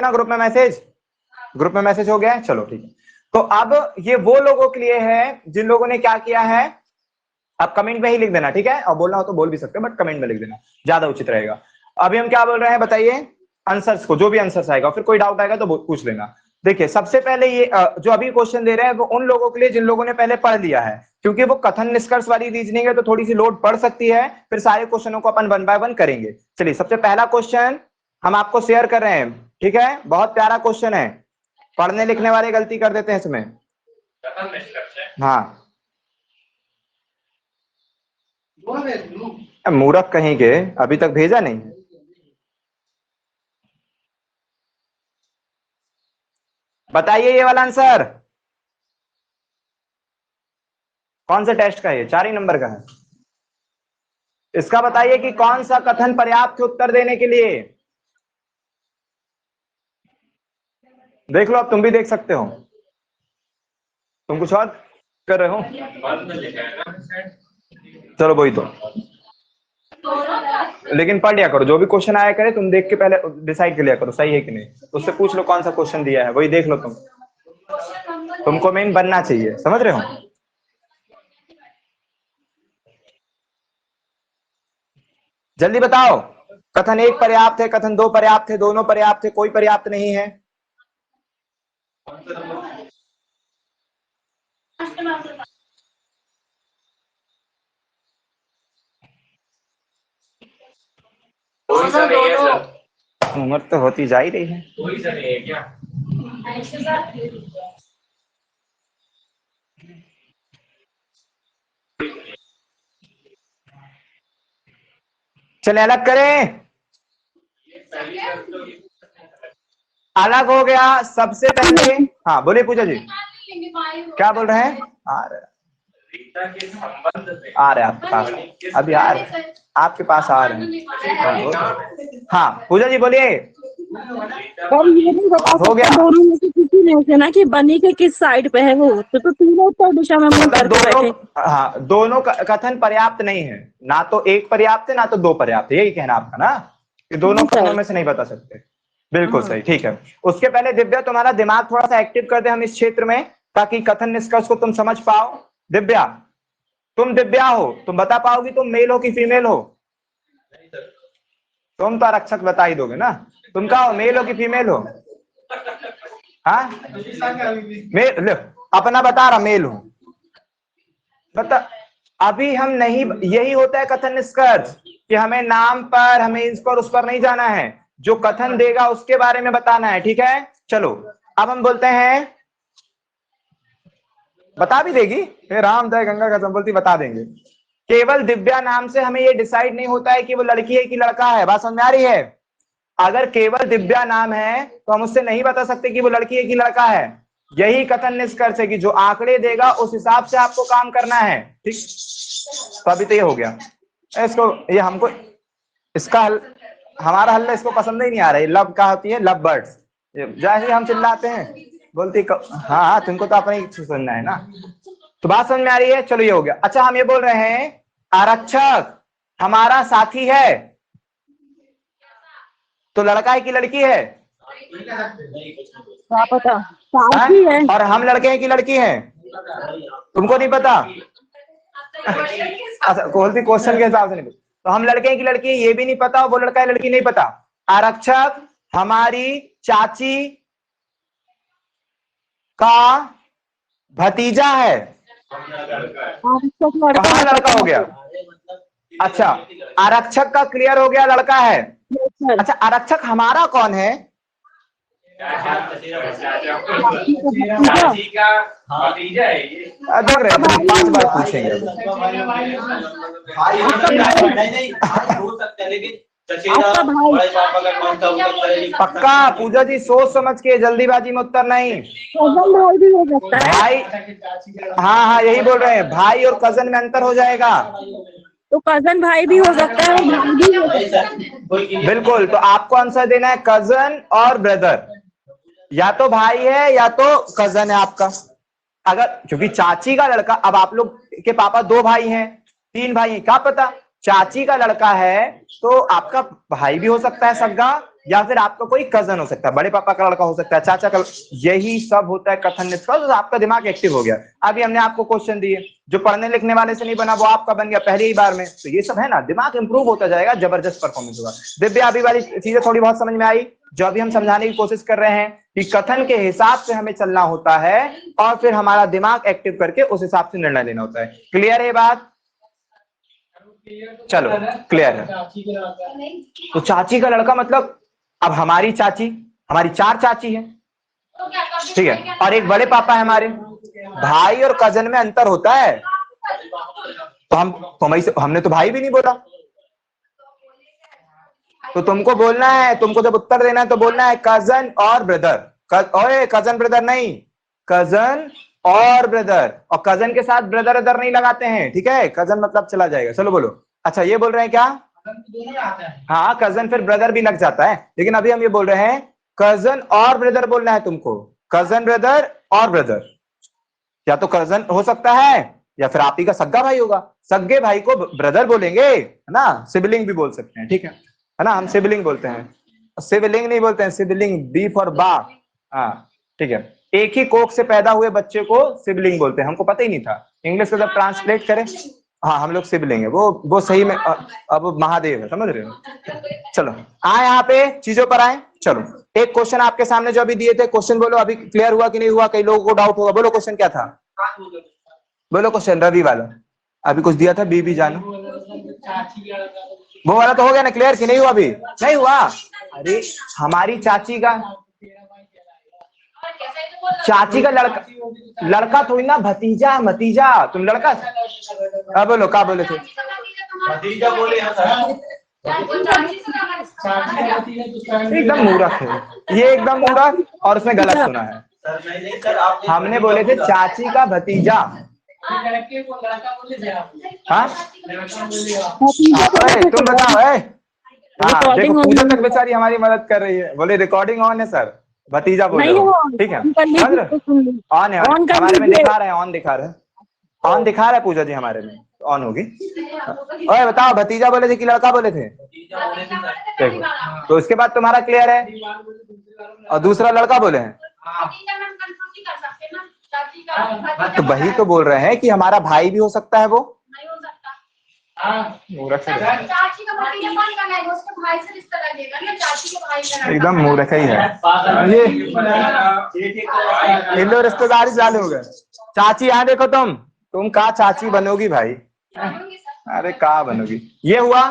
ना ग्रुप में message, group में मैसेज हो गया है, चलो ठीक है। तो अब ये वो लोगों के लिए है जिन लोगों ने क्या किया है, आप कमेंट में ही लिख देना, ठीक है, और बोलना हो तो बोल भी सकते हो, बट कमेंट में लिख देना, ज्यादा उचित रहेगा। अभी हम क्या बोल रहे हैं बताइए, आंसर्स को, जो भी आंसर्स आएगा, फिर कोई डाउट आएगा तो पूछ लेना। देखिए सबसे पहले ये जो अभी क्वेश्चन दे रहे हैं वो उन लोगों के लिए जिन लोगों ने पहले पढ़ लिया है, क्योंकि वो कथन निष्कर्ष वाली रीजनिंग है तो थोड़ी सी लोड पड़ सकती है, फिर सारे क्वेश्चनों को अपन वन बाय वन करेंगे। चलिए सबसे पहला क्वेश्चन हम आपको शेयर कर रहे हैं, ठीक है, बहुत प्यारा क्वेश्चन है, पढ़ने लिखने वाले गलती कर देते हैं इसमें। हाँ मूर्ख कहीं के, अभी तक भेजा नहीं है। बताइए ये वाला आंसर कौन से टेस्ट का है, 4 ही नंबर का है। इसका बताइए कि कौन सा कथन पर्याप्त है उत्तर देने के लिए। देख लो, अब तुम भी देख सकते हो, तुम कुछ और कर रहे हो। चलो वही तो, लेकिन पढ़ लिया करो, जो भी क्वेश्चन आया करे तुम देख के पहले डिसाइड कर लिया करो सही है कि नहीं, उससे पूछ लो कौन सा क्वेश्चन दिया है, वही देख लो तुम, तुमको मेन बनना चाहिए, समझ रहे हो। जल्दी बताओ, कथन 1 पर्याप्त है, कथन 2 पर्याप्त है, दोनों पर्याप्त है, कोई पर्याप्त नहीं है। उम्र तो होती जा ही रही है। चले अलग करें, अलग हो गया। सबसे पहले हाँ बोलिए पूजा जी, क्या बोल रहे हैं। आ रहे आपके पास, अभी आ रहे आपके पास आ रहे हैं। हाँ पूजा जी बोलिए। और ये भी बता हो गया, दोनों में से किसी में से ना कि बनी के किस साइड पे है वो, तो तीनों उत्तर दिशा में मुंह करके दोनों, बैठे। हाँ दोनों कथन पर्याप्त नहीं है, ना तो 1 पर्याप्त है ना तो 2 पर्याप्त है, यही कहना आपका ना, कि दोनों कथनों में से नहीं बता सकते। बिल्कुल सही, ठीक है। उसके पहले दिव्या तुम्हारा दिमाग थोड़ा सा एक्टिव कर दे हम इस क्षेत्र में, ताकि कथन निष्कर्ष को तुम समझ पाओ। दिव्या, तुम दिव्या हो, तुम बता पाओगी तुम मेल हो कि फीमेल हो। तुम तो आरक्षक बता ही दोगे ना, तुम क्या हो, मेल हो कि फीमेल हो। हाँ मेल, लो अपना बता रहा मेल हूं, बता। अभी हम नहीं, यही होता है कथन निष्कर्ष, कि हमें नाम पर, हमें इस पर उस पर नहीं जाना है, जो कथन देगा उसके बारे में बताना है, ठीक है। चलो अब हम बोलते हैं, बता भी देगी, हे राम दया गंगा का बोलती बता देंगे। केवल दिव्या नाम से हमें ये डिसाइड नहीं होता है कि वो लड़की है कि लड़का है, बात समझ में आ रही है। अगर केवल दिव्या नाम है तो हम उससे नहीं बता सकते कि वो लड़की है कि लड़का है। यही कथन निष्कर्ष है कि जो आंकड़े देगा उस हिसाब से आपको काम करना है, ठीक। तो अभी तो ये हो गया, इसको ये हमको इसका हल, हमारा हल इसको पसंद ही नहीं आ रहा है। लव क्या होती है, लव बर्ड्स, जैसे हम चिल्लाते हैं बोलती हाँ तुमको तो अपने सुनना है ना। तो बात समझ में आ रही है, चलो ये हो गया। अच्छा हम ये बोल रहे हैं आरक्षक हमारा साथी है, तो लड़का है कि लड़की है। क्या पता, साथी है। और हम लड़के हैं कि लड़की हैं, तुमको नहीं पता। अच्छा बोलती क्वेश्चन के हिसाब से नहीं, तो हम लड़के हैं कि लड़की है ये भी नहीं पता, वो लड़का है लड़की नहीं पता। आरक्षक हमारी चाची का भतीजा है। कहाँ लड़का हो गया। अच्छा आरक्षक का क्लियर हो गया, लड़का है। अच्छा आरक्षक हमारा कौन है। देख रहे 5 बार पूछेंगे। पक्का पूजा जी, सोच समझ के, जल्दीबाजी में उत्तर नहीं। भाई भी हो सकता है, भाई हाँ हाँ यही बोल रहे हैं, भाई और कजन में अंतर हो जाएगा। तो कजन भाई भी हो सकता है, भाई भी हो सकता है। बिल्कुल, तो आपको आंसर देना है कजन और ब्रदर, या तो भाई है या तो कजन है आपका। अगर क्योंकि चाची का लड़का, अब आप लोग के पापा 2 भाई हैं 3 भाई हैं, क्या पता चाची का लड़का है तो आपका भाई भी हो सकता है सगा, या फिर आपका कोई कजन हो सकता है, बड़े पापा का लड़का हो सकता है, चाचा का, यही सब होता है कथन निष्कर्ष। तो आपका दिमाग एक्टिव हो गया। अभी हमने आपको क्वेश्चन दिए, जो पढ़ने लिखने वाले से नहीं बना वो आपका बन गया पहली ही बार में। तो ये सब है ना, दिमाग इंप्रूव होता जाएगा, जबरदस्त परफॉर्मेंस होगा। दिव्या, अभी वाली चीजें थोड़ी बहुत समझ में आई जो अभी हम समझाने की कोशिश कर रहे हैं कि कथन के हिसाब से हमें चलना होता है और फिर हमारा दिमाग एक्टिव करके उस हिसाब से निर्णय लेना होता है। क्लियर है बात? चलो, क्लियर है। तो चाची का लड़का मतलब, अब हमारी चाची, हमारी 4 चाची है, ठीक है, और एक बड़े पापा है हमारे। भाई और कजन में अंतर होता है, तो हमने तो भाई भी नहीं बोला। तो तुमको बोलना है, तुमको जब उत्तर देना है तो बोलना है कजन और ब्रदर। ओए कजन ब्रदर नहीं, कजन और ब्रदर, और कजन के साथ ब्रदर अदर नहीं लगाते हैं, ठीक है? कजन मतलब चला जाएगा। चलो बोलो। अच्छा, ये बोल रहे हैं क्या? हाँ, कजन फिर ब्रदर भी लग जाता है, लेकिन अभी हम ये बोल रहे हैं कजन और ब्रदर बोलना है तुमको। कजन ब्रदर और ब्रदर, या तो कजन हो सकता है या फिर आप ही का सग्गा भाई होगा। सग्गे भाई को ब्रदर बोलेंगे, है ना? सिबलिंग भी बोल सकते हैं, ठीक है ना? हम सिबलिंग बोलते हैं, सिबलिंग नहीं बोलते हैं, सिबलिंग बी फॉर बा। हाँ, ठीक है। एक ही कोख से पैदा हुए बच्चे को सिबलिंग बोलते हैं, हमको पता ही नहीं था। इंग्लिश में जब ट्रांसलेट करें, हाँ हम लोग सिबलिंग है, वो सही में अब महादेव है, समझ रहे हो? चलो आए यहाँ पे, चीजों पर आए। चलो, एक क्वेश्चन आपके सामने जो अभी दिए थे, क्वेश्चन बोलो अभी क्लियर हुआ कि नहीं हुआ? कई लोगों को डाउट होगा। बोलो क्वेश्चन क्या था? बोलो क्वेश्चन, रवि वाला अभी कुछ दिया था, बीबी जानो, वो वाला तो हो गया ना क्लियर कि नहीं हुआ? अभी नहीं हुआ। अरे हमारी चाची का लड़का थोड़ी ना, भतीजा भतीजा। तुम लड़का, अब बोलो क्या बोले थे? भतीजा बोले एकदम मूर्ख है ये, एकदम मूर्ख, और उसने गलत सुना है। हमने बोले थे चाची का भतीजा। हाँ तुम बताओ। हाँ देखो, पूजा तक बेचारी हमारी मदद कर रही है, बोले रिकॉर्डिंग ऑन है सर, भतीजा बोले, ठीक है? ऑन है, हमारे में दिखा रहे हैं, ऑन दिखा रहे हैं, ऑन दिखा रहा है पूजा जी, हमारे में ऑन होगी। ओए बताओ, भतीजा बोले थे कि लड़का बोले थे? देखो, तो इसके बाद तुम्हारा क्लियर है, और दूसरा लड़का बोले हैं। तो वही तो बोल रहे हैं कि हमारा भाई भी हो सकता है, वो मूर्ख है, एकदम मूर्ख ही है ये। इन लोग रिश्तेदारी चालू हो गए। चाची यहाँ देखो, तुम कहा चाची बनोगी भाई? अरे कहा बनोगी? ये हुआ,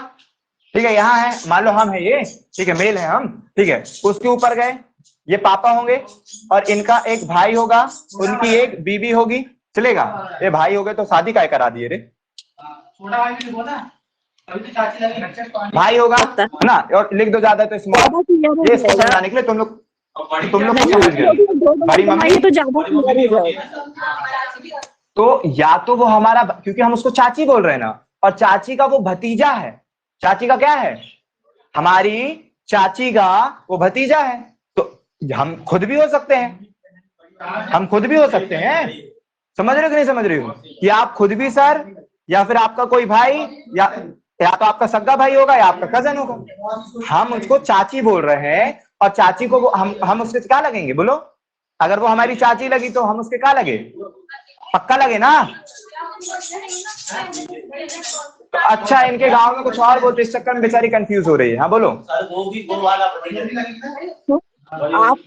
ठीक है? यहाँ है, मान लो हम है ये, ठीक है, मेल है हम, ठीक है? उसके ऊपर गए, ये पापा होंगे और इनका एक भाई होगा, उनकी एक बीबी होगी, चलेगा? ये भाई हो गए तो शादी काय करा दिए रे? भाई होगा ना, और लिख दो ज्यादा तो स्मॉल, ये इसको समझाने के लिए तुम लोग समझ गए। बड़ी मम्मी तो ज्यादा, तो या तो वो हमारा, क्योंकि हम उसको चाची बोल रहे हैं ना, और चाची का वो भतीजा है। चाची का क्या है? हमारी चाची का वो भतीजा है। तो हम खुद भी हो सकते हैं, हम खुद भी हो सकते हैं। समझ रहे हो कि नहीं समझ रही हो? कि आप खुद भी सर, या फिर आपका कोई भाई, या तो आपका सगा भाई होगा या आपका कजन होगा। हम उसको चाची बोल रहे हैं, और चाची को हम उसके क्या लगेंगे? बोलो, अगर वो हमारी चाची लगी तो हम उसके क्या लगे? पक्का लगे ना? तो अच्छा, इनके गांव में कुछ और बोलते, इस चक्कर में बेचारी कंफ्यूज हो रही है। हाँ बोलो। आप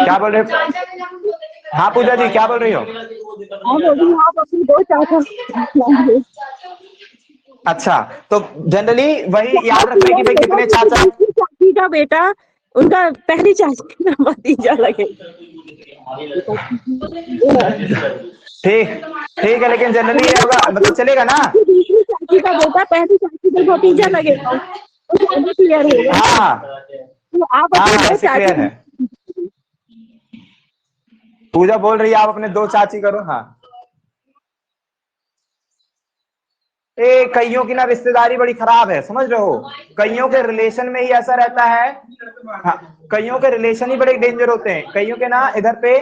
क्या बोल रहे हो? हाँ पूजा जी क्या बोल रही हो? आप अपनी दो चाचा। अच्छा, तो जनरली वही याद रखना कि भाई कितने चाचा। चाची का बेटा उनका पहली चाची का भतीजा लगे। ठीक है, लेकिन जनरली ये होगा, मतलब चलेगा ना? दूसरी चाची का बेटा पहली चाची का भतीजा लगेगा, तो क्लियर होगा। हाँ तो आप हाँ, क्लियर है। पूजा बोल रही है आप अपने दो चाची करो। हाँ, कईयों की ना रिश्तेदारी बड़ी खराब है, समझ रहे हो? कईयों के रिलेशन में ही ऐसा रहता है। हाँ, कईयों के रिलेशन ही बड़े डेंजर होते हैं। कईयों के ना इधर पे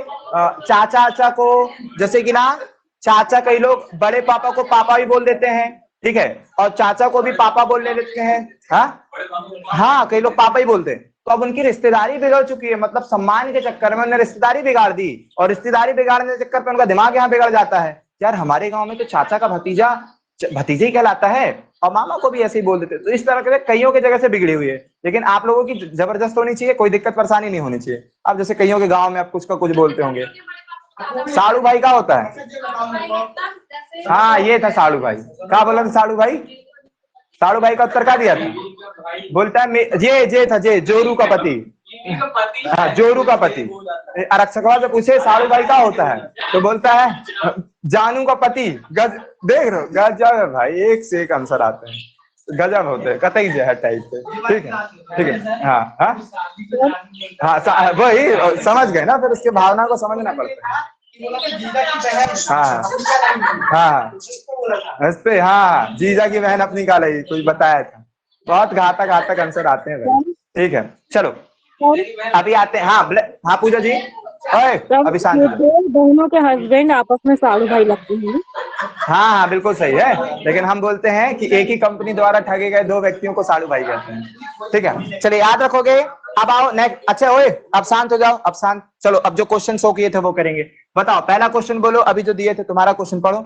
चाचा को, जैसे कि ना चाचा, कई लोग बड़े पापा को पापा भी बोल देते हैं, ठीक है, और चाचा को भी पापा बोलने लगते हैं। हाँ, कई लोग पापा ही बोलते हैं। तो अब उनकी रिश्तेदारी बिगड़ चुकी है, मतलब सम्मान के चक्कर में उन्होंने रिश्तेदारी बिगाड़ दी, और रिश्तेदारी बिगाड़ने के चक्कर में उनका दिमाग यहाँ बिगड़ जाता है। यार हमारे गांव में तो चाचा का भतीजा भतीजे ही कहलाता है, और मामा को भी ऐसे ही बोल देते। तो इस तरह के कईयों की जगह से बिगड़ी हुई है, लेकिन आप लोगों की जबरदस्त होनी चाहिए, कोई दिक्कत परेशानी नहीं होनी चाहिए। अब जैसे कईयों के गांव में आप कुछ का कुछ बोलते होंगे। साड़ू भाई का होता है, हाँ ये था साड़ू भाई। क्या बोला था साड़ू भाई? साड़ू भाई का उत्तर क्या दिया था? बोलता है जे था, जे जोरू का पति। हाँ, जोरू का पति। आरक्षकवा से पूछे साड़ू भाई का होता है, तो बोलता है जानू का पति। देख रहे हो, गजब है भाई, एक से एक आंसर आते हैं, गजब होते हैं, कतई जहर टाइप से। ठीक है, ठीक है। हाँ हाँ हाँ, वही समझ गए ना, फिर उसके भावना को समझना पड़ता है। हाँ हाँ, इस पे हाँ, जीजा की बहन अपनी का लगी, कुछ बताया था। बहुत घातक घातक आंसर आते हैं भाई। ठीक है, चलो अभी आते हैं। हाँ पूजा जी, अभी शांत हो जाओ। दोनों के हस्बैंड आपस में साड़ू भाई लगते हैं। हाँ हाँ बिल्कुल सही है, लेकिन हम बोलते हैं कि एक ही कंपनी द्वारा ठगे गए दो व्यक्तियों को साड़ू भाई कहते हैं। ठीक है, चलिए याद रखोगे। अब आओ नेक्स्ट। अच्छा ओए, अब शांत हो जाओ, अब शांत। चलो अब जो क्वेश्चन शो किए थे वो करेंगे। बताओ पहला क्वेश्चन बोलो, अभी जो दिए थे। तुम्हारा क्वेश्चन पढ़ो,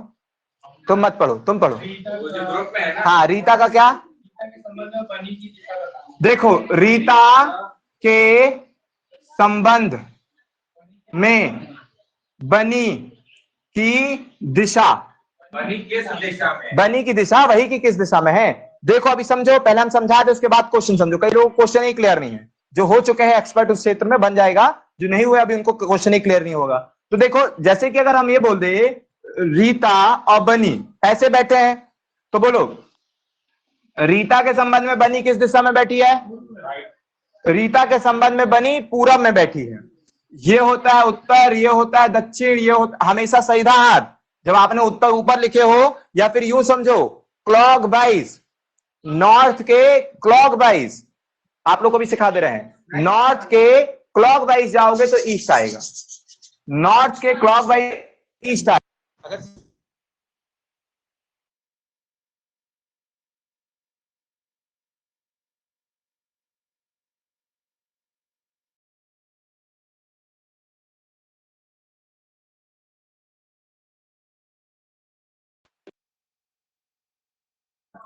तुम मत पढ़ो, तुम पढ़ो। हाँ, रीता का क्या? देखो, रीता के संबंध में बनी की दिशा, बनी की दिशा वही की किस दिशा में है। देखो अभी समझो, पहले हम समझा दे, उसके बाद क्वेश्चन समझो। कई लोग क्वेश्चन ही क्लियर नहीं है, जो हो चुके हैं एक्सपर्ट उस क्षेत्र में बन जाएगा, जो नहीं हुआ अभी उनको क्वेश्चन ही क्लियर नहीं होगा। तो देखो, जैसे कि अगर हम ये बोल दे रीता और बनी ऐसे बैठे हैं, तो बोलो रीता के संबंध में बनी किस दिशा में बैठी है? रीता के संबंध में बनी पूरब में बैठी है। ये होता है उत्तर, ये होता है दक्षिण, ये होता हमेशा सीधा हाथ। जब आपने उत्तर ऊपर लिखे हो, या फिर यूं समझो क्लॉक वाइज, नॉर्थ के क्लॉक वाइज, आप लोग को भी सिखा दे रहे हैं, नॉर्थ के क्लॉक वाइज जाओगे तो ईस्ट आएगा, नॉर्थ के क्लॉक वाइज ईस्ट आएगा।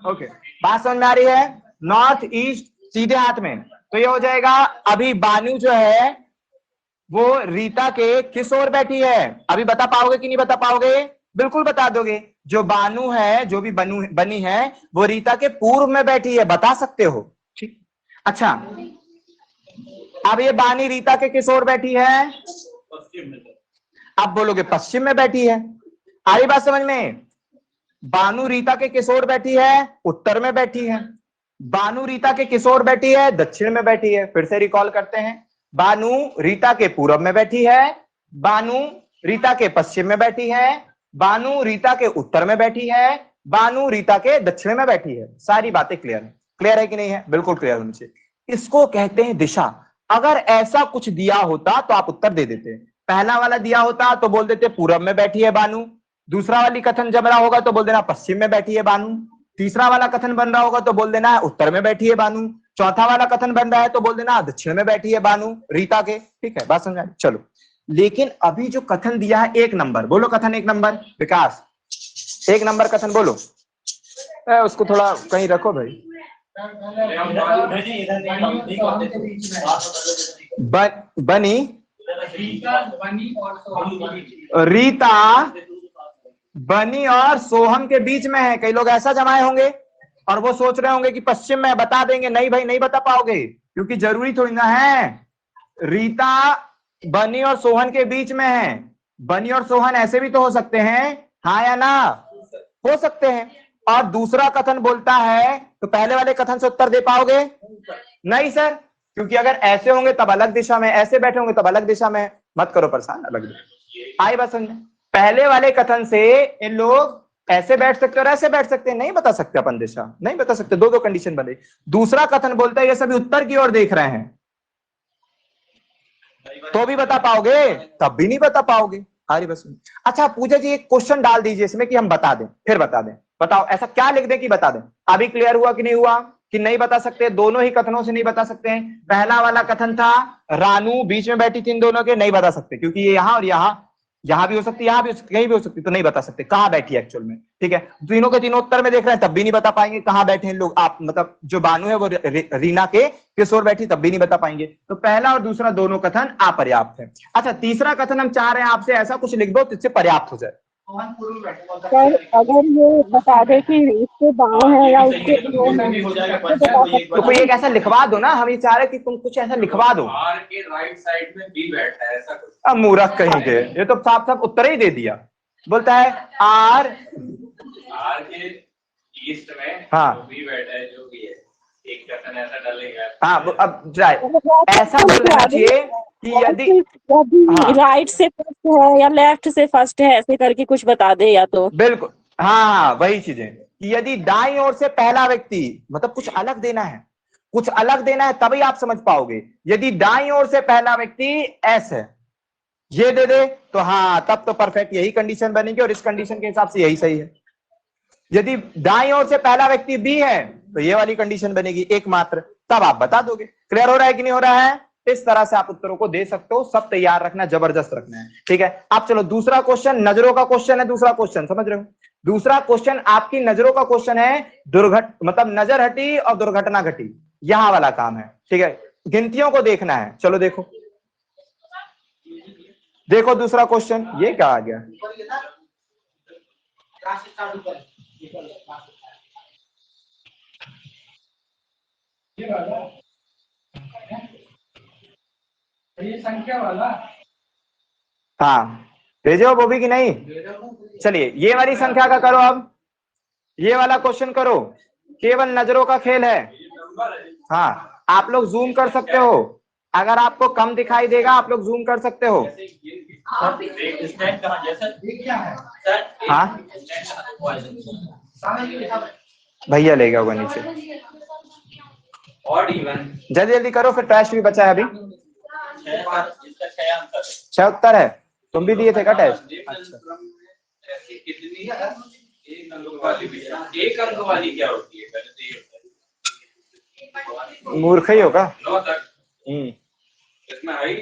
ओके, बात समझ में आ रही है? नॉर्थ ईस्ट सीधे हाथ में, तो ये हो जाएगा। अभी बानू जो है वो रीता के किस ओर बैठी है? अभी बता पाओगे कि नहीं बता पाओगे? बिल्कुल बता दोगे। जो बानू है, जो भी बनी है, वो रीता के पूर्व में बैठी है, बता सकते हो। ठीक, अच्छा अब ये बानी रीता के किस ओर बैठी है? अब बोलोगे पश्चिम में बैठी है। आई बात समझ में? बानू रीता के किस ओर बैठी है? उत्तर में बैठी है। बानू रीता के किस ओर बैठी है? दक्षिण में बैठी है। फिर से रिकॉल करते हैं, बानू रीता के पूरब में बैठी है, बानू रीता के पश्चिम में बैठी है, बानू रीता के उत्तर में बैठी है, बानू रीता के दक्षिण में बैठी है। सारी बातें क्लियर है? क्लियर है कि नहीं है? बिल्कुल क्लियर होनी चाहिए। इसको कहते हैं दिशा। अगर ऐसा कुछ दिया होता तो आप उत्तर दे देते। पहला वाला दिया होता तो बोल देते पूरब में बैठी है बानू, दूसरा वाली कथन जब रहा होगा तो बोल देना पश्चिम में बैठी है बानू, तीसरा वाला कथन बन रहा होगा तो बोल देना है उत्तर में बैठी है बानू, चौथा वाला कथन बन रहा है तो बोल देना दक्षिण में बैठी है बानू रीता के। ठीक है, बात समझ आई? चलो, लेकिन अभी जो कथन दिया है 1 नंबर, बोलो कथन 1 नंबर। विकास 1 नंबर कथन बोलो। उसको थोड़ा कहीं रखो भाई। बनी रीता बनी और सोहम के बीच में है। कई लोग ऐसा जमाए होंगे और वो सोच रहे होंगे कि पश्चिम में, बता देंगे नहीं भाई, नहीं बता पाओगे, क्योंकि जरूरी थोड़ी ना है। रीता बनी और सोहन के बीच में है। बनी और सोहन ऐसे भी तो हो सकते हैं, हाँ या ना? हो सकते हैं। और दूसरा कथन बोलता है तो पहले वाले कथन से उत्तर दे पाओगे? नहीं सर, क्योंकि अगर ऐसे होंगे तब अलग दिशा में, ऐसे बैठे होंगे तब अलग दिशा में। मत करो परेशान, अलग आई बात समझ? पहले वाले कथन से इन लोग ऐसे बैठ सकते और ऐसे बैठ सकते हैं, नहीं बता सकते अपन दिशा, नहीं बता सकते। दो कंडीशन बने। दूसरा कथन बोलता है ये सभी उत्तर की ओर देख रहे हैं, तो भी बता पाओगे? तब भी नहीं बता पाओगे। हरी बस। अच्छा पूजा जी एक क्वेश्चन डाल दीजिए इसमें कि हम बता दें, फिर बता दें। बताओ ऐसा क्या लिख दें कि बता दें। अभी क्लियर हुआ कि नहीं हुआ कि नहीं बता सकते? दोनों ही कथनों से नहीं बता सकते हैं। पहला वाला कथन था रानू बीच में बैठी थी इन दोनों के, नहीं बता सकते क्योंकि ये यहां और यहां भी हो सकती है, यहां भी कहीं भी हो सकती है, तो नहीं बता सकते कहां बैठी है एक्चुअल में। ठीक है, तीनों के तीनों उत्तर में देख रहे हैं तब भी नहीं बता पाएंगे कहां बैठे हैं लोग। आप मतलब जो बानू है वो रीना के किस ओर बैठी तब भी नहीं बता पाएंगे। तो पहला और दूसरा दोनों कथन अपर्याप्त है। अच्छा, तीसरा कथन हम चाह रहे हैं आपसे ऐसा कुछ लिख दो जिससे पर्याप्त हो जाए। सर अगर ये बता दे कि इसके बाएं है या इसके दो है तो बता सकते तो कोई एक ऐसा लिखवा दो ना, हम ये चाह रहे कि तुम कुछ ऐसा लिखवा दो। आर के राइट साइड में बी बैठा है, ऐसा कुछ। अब मूर्ख कहीं के, ये तो साफ साफ उत्तर ही दे दिया। बोलता है आर के ईस्ट में हाँ बी बैठा है, जो भी है एक कथन ऐसा डालेगा। हाँ, अब जाए ऐसा बोल देना चाहिए कि यदि हाँ राइट से फर्स्ट है या लेफ्ट से फर्स्ट है, ऐसे करके कुछ बता दे या तो। बिल्कुल हाँ वही चीजें कि यदि दाईं ओर से पहला व्यक्ति, मतलब कुछ अलग देना है, कुछ अलग देना है तभी आप समझ पाओगे। यदि दाईं ओर से पहला व्यक्ति एस है, ये दे दे तो हाँ तब तो परफेक्ट यही कंडीशन बनेगी और इस कंडीशन के हिसाब से यही सही है। यदि दाईं ओर से पहला व्यक्ति बी है तो ये वाली कंडीशन बनेगी एकमात्र, तब आप बता दोगे। क्लियर हो रहा है कि नहीं हो रहा है? इस तरह से आप उत्तरों को दे सकते हो। सब तैयार रखना, जबरदस्त रखना है। ठीक है, अब चलो दूसरा क्वेश्चन, नजरों का क्वेश्चन है। दूसरा क्वेश्चन समझ रहे हो? दूसरा क्वेश्चन आपकी नजरों का क्वेश्चन है। मतलब नजर हटी और दुर्घटना घटी, यहां वाला काम है। ठीक है, गिनतियों को देखना है। चलो देखो देखो दूसरा क्वेश्चन, ये क्या आ गया? ये संख्या वाला हाँ भेजे हो वो भी कि नहीं? चलिए ये वाली संख्या का करो। अब ये वाला क्वेश्चन करो, केवल नजरों का खेल है। हाँ आप लोग जूम कर सकते हो, अगर आपको कम दिखाई देगा आप लोग जूम कर सकते हो। हाँ भैया ले गया होगा नीचे। जल्दी जल्दी करो, फिर टेस्ट भी बचा है अभी। 6 उत्तर है, तुम भी दिए थे क्या टेस्ट? अच्छा एक अंक वाली क्या होती है? मूर्ख ही होगा। इसमें आई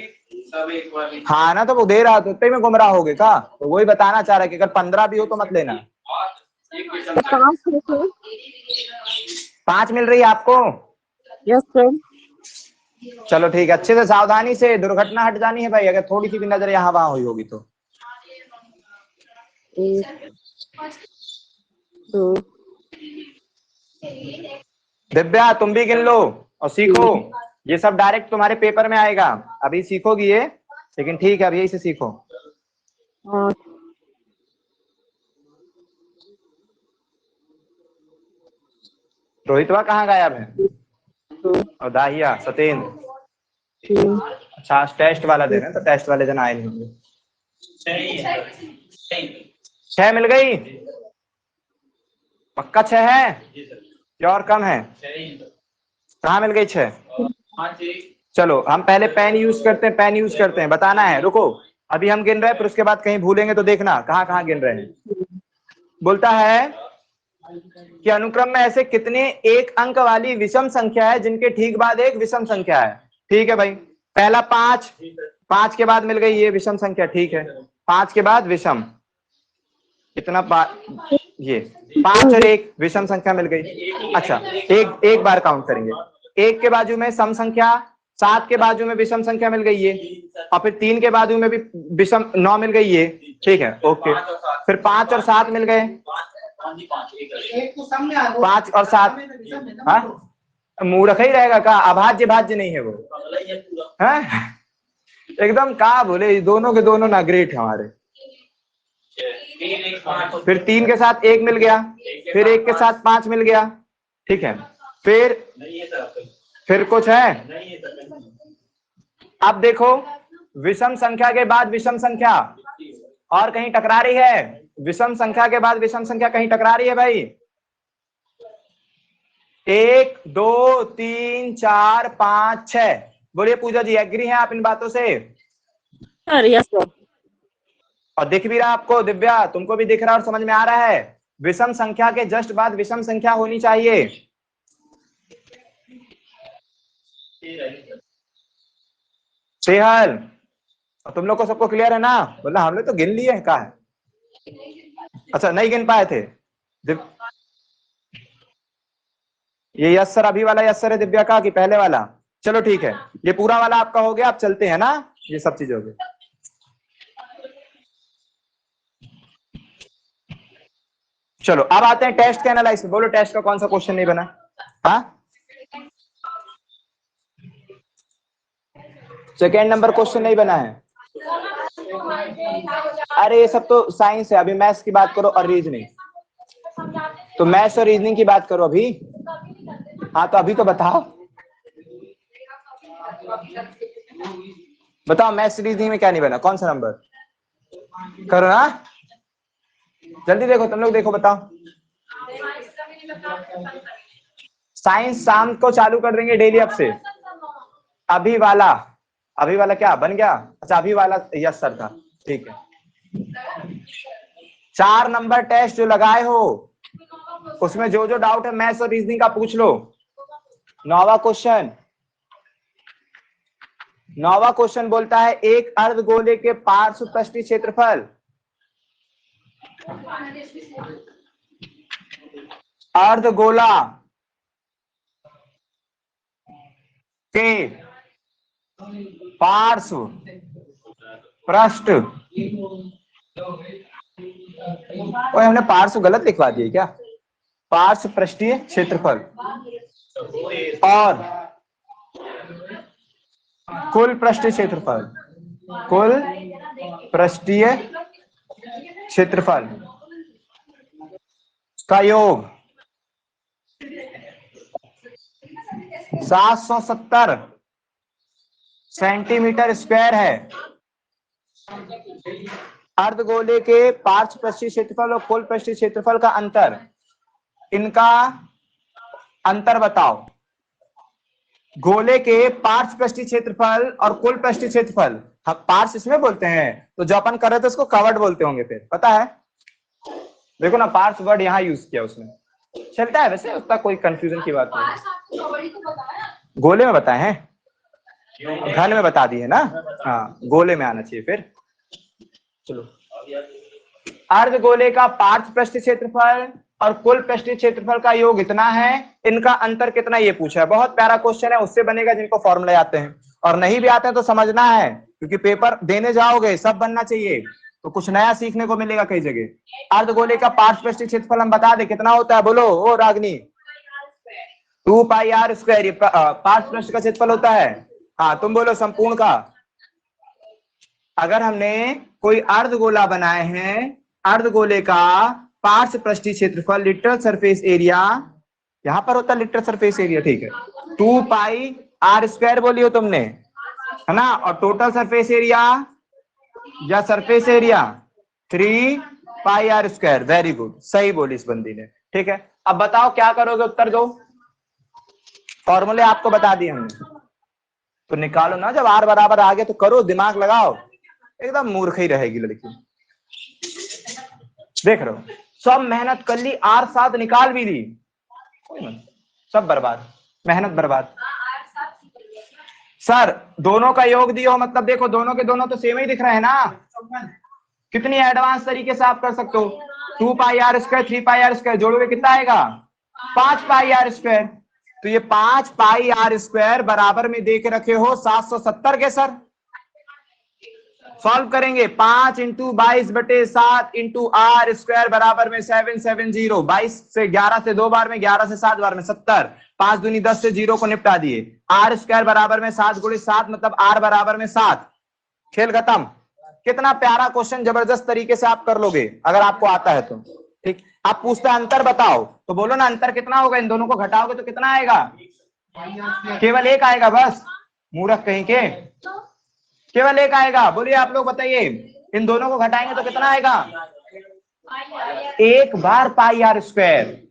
सब एक वाली। हाँ ना, तो वो दे रहा तो उतने में गुमराह हो गए का, तो वही बताना चाह रहा है कि अगर 15 भी हो तो मत लेना। 5 मिल रही है आपको? Yes sir. चलो ठीक है, अच्छे से सावधानी से, दुर्घटना हट जानी है भाई, अगर थोड़ी सी भी नजर यहाँ वहां हुई होगी तो। 1 2 दिव्या तुम भी गिन लो और सीखो। ये सब डायरेक्ट तुम्हारे पेपर में आएगा, अभी सीखोगी ये, लेकिन ठीक है अब यही से सीखो। रोहितवा कहाँ गायब है? और दाहिया सतेंद्र। अच्छा आज टेस्ट वाला दे रहे हैं तो टेस्ट वाले जन आए नहीं होंगे। 6 मिल गई? पक्का 6 है या और कम है? कहाँ मिल गई 6? चलो हम पहले पेन यूज करते हैं, पेन यूज करते हैं, बताना है। रुको अभी हम गिन रहे हैं, फिर उसके बाद कहीं भूलेंगे तो देखना कहाँ कहाँ गिन रहे हैं। बोलता है कि अनुक्रम में ऐसे कितने एक अंक वाली विषम संख्या है जिनके ठीक बाद एक विषम संख्या है। ठीक है भाई, पहला 5, 5 के बाद मिल गई ये विषम संख्या। ठीक है, 5 के बाद विषम, कितना ये 5 और 1 विषम संख्या मिल गई। अच्छा एक बार काउंट करेंगे। 1 के बाजू में सम संख्या, 7 के बाजू में विषम संख्या मिल गई ये, और फिर 3 के बाजू में भी विषम 9 मिल गई ये। ठीक है ओके, फिर 5 और 7 मिल गए। 5 और 7 हाँ मूर्ख ही रहेगा का, अभाज्य भाज्य नहीं है वो है एकदम का बोले, दोनों के दोनों ना ग्रेट है हमारे। फिर 3 के साथ 1 मिल गया, फिर 1 के साथ 5 मिल गया। ठीक है, फिर कुछ है? अब देखो विषम संख्या के बाद विषम संख्या और कहीं टकरा रही है? विषम संख्या के बाद विषम संख्या कहीं टकरा रही है भाई? 1 2 3 4 5 6। बोलिए पूजा जी एग्री हैं आप इन बातों से? Sir yes sir. और दिख भी रहा आपको? दिव्या तुमको भी दिख रहा और समझ में आ रहा है? विषम संख्या के जस्ट बाद विषम संख्या होनी चाहिए। सेहल, तुम लोग को सबको क्लियर है ना? बोला हमने तो गिन लिए, कहा है? अच्छा नहीं गिन पाए थे। ये यस सर अभी वाला यस सर है दिव्या का कि पहले वाला? चलो ठीक है, ये पूरा वाला आपका हो गया। आप चलते हैं ना, ये सब चीज हो गई। चलो अब आते हैं टेस्ट के एनालाइज पे। बोलो टेस्ट का कौन सा क्वेश्चन नहीं बना? हाँ, सेकेंड नंबर क्वेश्चन नहीं बना है। अरे ये सब तो साइंस है, अभी मैथ्स की बात करो और रीजनिंग। तो मैथ्स और रीजनिंग की बात करो अभी। हाँ तो अभी तो बताओ, बताओ मैथ्स रीजनिंग में क्या नहीं बना, कौन सा नंबर करो ना, जल्दी देखो तुम लोग, देखो बताओ। साइंस शाम को चालू कर देंगे डेली अब से। अभी वाला क्या बन गया? अच्छा अभी वाला यस सर था, ठीक है। 4 नंबर टेस्ट जो लगाए हो उसमें जो जो डाउट है मैथ्स और रीजनिंग का पूछ लो। 9वां क्वेश्चन बोलता है एक अर्धगोले के पार्श्व पृष्ठीय क्षेत्रफल अर्धगोला के पार्श्व पृष्ठ, ओए हमने पार्श्व गलत लिखवा दिए क्या? पार्श्व पृष्ठीय क्षेत्रफल और कुल पृष्ठीय क्षेत्रफल, कुल पृष्ठीय क्षेत्रफल का योग 770 सेंटीमीटर स्क्वायर है। अर्धगोले के पार्श्व पृष्ठीय क्षेत्रफल और कुल पृष्ठीय क्षेत्रफल का अंतर, इनका अंतर बताओ। गोले के पार्श्व पृष्ठीय क्षेत्रफल और कुल पृष्ठीय क्षेत्रफल, हम पार्श्व इसमें बोलते हैं, तो जो अपन कर रहे थे उसको कवर्ड बोलते होंगे फिर, पता है? देखो ना पार्श्व वर्ड यहाँ यूज किया उसने, चलता है वैसे, उसका कोई कंफ्यूजन की बात नहीं। गोले में बताए हैं, घन में बता दिए ना, हाँ गोले में आना चाहिए फिर। चलो अर्धगोले का पार्श्व पृष्ठीय क्षेत्रफल और कुल पृष्ठीय क्षेत्रफल का योग इतना है, इनका अंतर कितना ये पूछा है। बहुत प्यारा क्वेश्चन है, उससे बनेगा जिनको फॉर्मूले आते हैं, और नहीं भी आते हैं तो समझना है, क्योंकि पेपर देने जाओगे सब बनना चाहिए तो कुछ नया सीखने को मिलेगा कई जगह। अर्धगोले का पार्श्व पृष्ठीय क्षेत्रफल हम बता दे कितना होता है, बोलो ओ रागनी? 2 पाई आर स्क्वायर पार्श्व पृष्ठ का क्षेत्रफल होता है। हाँ तुम बोलो संपूर्ण का। अगर हमने कोई अर्धगोला बनाए हैं, अर्धगोले का पार्श्व पृष्ठीय क्षेत्रफल लिटरल सरफेस एरिया, यहां पर होता है लिटरल सरफेस एरिया, ठीक है, 2 पाई आर स्क्वायर बोलियो तुमने, है ना, और टोटल सरफेस एरिया या surface area 3 pi are square. Very good, सही बोली इस बंदी ने, ठीक है। अब बताओ क्या करोगे, उत्तर दो। फॉर्मूले आपको बता दिए हमने, तो निकालो ना, जब आर बराबर आ गया तो करो, दिमाग लगाओ। एकदम मूर्ख ही रहेगी लड़की, देख रहे हो, सब मेहनत कर ली, आर 7 निकाल भी दी, सब बर्बाद, मेहनत बर्बाद। सर दोनों का योग दियो, मतलब देखो दोनों के दोनों तो सेम ही दिख रहे हैं ना, कितनी एडवांस तरीके से आप कर सकते हो। 2 pi are square 3 pi are square जोड़ोगे कितना आएगा? 5 पाई आर स्क्वायर। तो ये 5 पाई आर स्क्वायर बराबर में दे के रखे हो 770 के। सर सॉल्व करेंगे, 5 इंटू 22/7 इंटू आर स्क्वायर बराबर में 770। 22 से 11 से 2 बार में, 11 से 7 बार में 70, 5 दूनी 10 से 0 को निपटा दिए। आर स्क्वायर बराबर में 7 गुणे 7 मतलब आर बराबर में 7। खेल खत्म। कितना प्यारा क्वेश्चन, जबरदस्त तरीके से आप कर लोगे अगर आपको आता है तो, ठीक। आप पूछता है अंतर बताओ, तो बोलो ना अंतर कितना होगा, इन दोनों को घटाओगे तो कितना आएगा? केवल एक आएगा बस, मूर्ख कहीं के, केवल एक आएगा। बोलिए आप लोग बताइए, इन दोनों को घटाएंगे तो कितना आएगा? 1 बार पाई आर स्क्वायर।